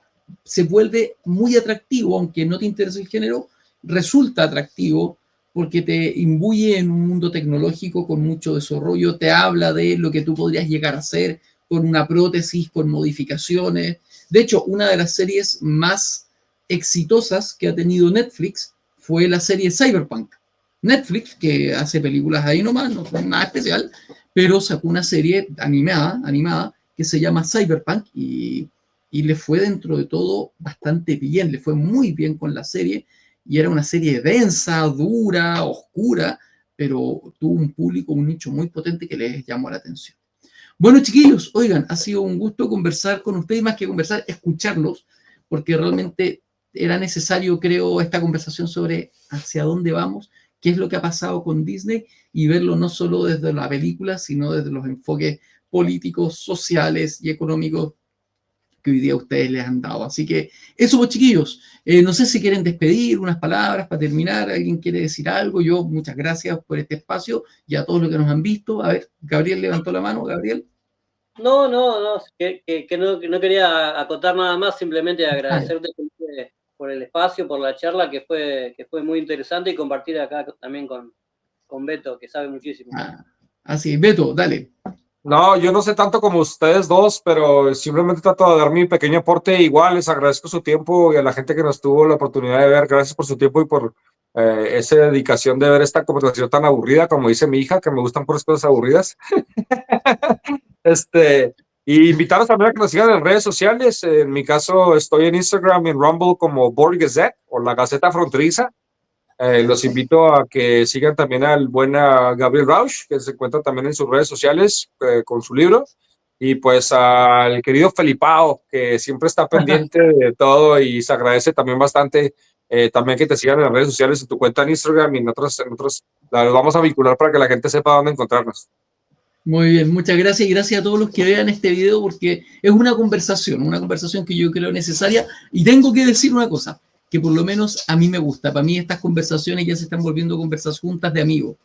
se vuelve muy atractivo, aunque no te interese el género, resulta atractivo porque te imbuye en un mundo tecnológico con mucho desarrollo, te habla de lo que tú podrías llegar a hacer con una prótesis, con modificaciones. De hecho, una de las series más exitosas que ha tenido Netflix fue la serie Cyberpunk. Netflix, que hace películas ahí nomás, no fue nada especial, pero sacó una serie animada que se llama Cyberpunk y le fue dentro de todo bastante bien, le fue muy bien con la serie y era una serie densa, dura, oscura, pero tuvo un público, un nicho muy potente que les llamó la atención. Bueno, chiquillos, oigan, ha sido un gusto conversar con ustedes, más que conversar, escucharlos, porque realmente era necesario, creo, esta conversación sobre hacia dónde vamos, qué es lo que ha pasado con Disney y verlo no solo desde la película, sino desde los enfoques políticos, sociales y económicos que hoy día ustedes les han dado. Así que eso, pues, chiquillos. No sé si quieren despedir unas palabras para terminar. ¿Alguien quiere decir algo? Yo, muchas gracias por este espacio y a todos los que nos han visto. A ver, Gabriel levantó la mano. Gabriel. No, que no quería acotar nada más, simplemente agradecerte por el espacio, por la charla, que fue muy interesante y compartir acá también con Beto, que sabe muchísimo. Así, Beto, dale. No, yo no sé tanto como ustedes dos, pero simplemente trato de dar mi pequeño aporte. Igual les agradezco su tiempo y a la gente que nos tuvo la oportunidad de ver. Gracias por su tiempo y por esa dedicación de ver esta conversación tan aburrida, como dice mi hija, que me gustan puras cosas aburridas. Y invitarlos también a que nos sigan en redes sociales. En mi caso, estoy en Instagram y en Rumble como Board Gazette o la Gaceta Fronteriza. Los invito a que sigan también al buen Gabriel Rausch, que se encuentra también en sus redes sociales con su libro. Y pues al querido Felipao, que siempre está pendiente de todo y se agradece también bastante. También que te sigan en las redes sociales, en tu cuenta en Instagram y en otros las vamos a vincular para que la gente sepa dónde encontrarnos. Muy bien, muchas gracias y gracias a todos los que vean este video porque es una conversación que yo creo necesaria y tengo que decir una cosa, que por lo menos a mí me gusta. Para mí estas conversaciones ya se están volviendo conversaciones juntas de amigos.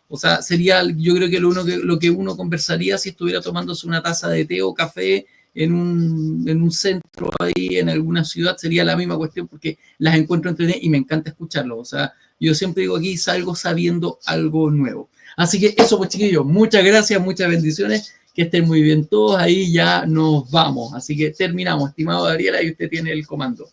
O sea, sería, yo creo que lo que uno conversaría si estuviera tomándose una taza de té o café en un centro ahí, en alguna ciudad, sería la misma cuestión porque las encuentro entretenidas y me encanta escucharlo. O sea, yo siempre digo aquí, salgo sabiendo algo nuevo. Así que eso, pues chiquillos, muchas gracias, muchas bendiciones, que estén muy bien todos, ahí ya nos vamos. Así que terminamos, estimado Gabriela, y usted tiene el comando.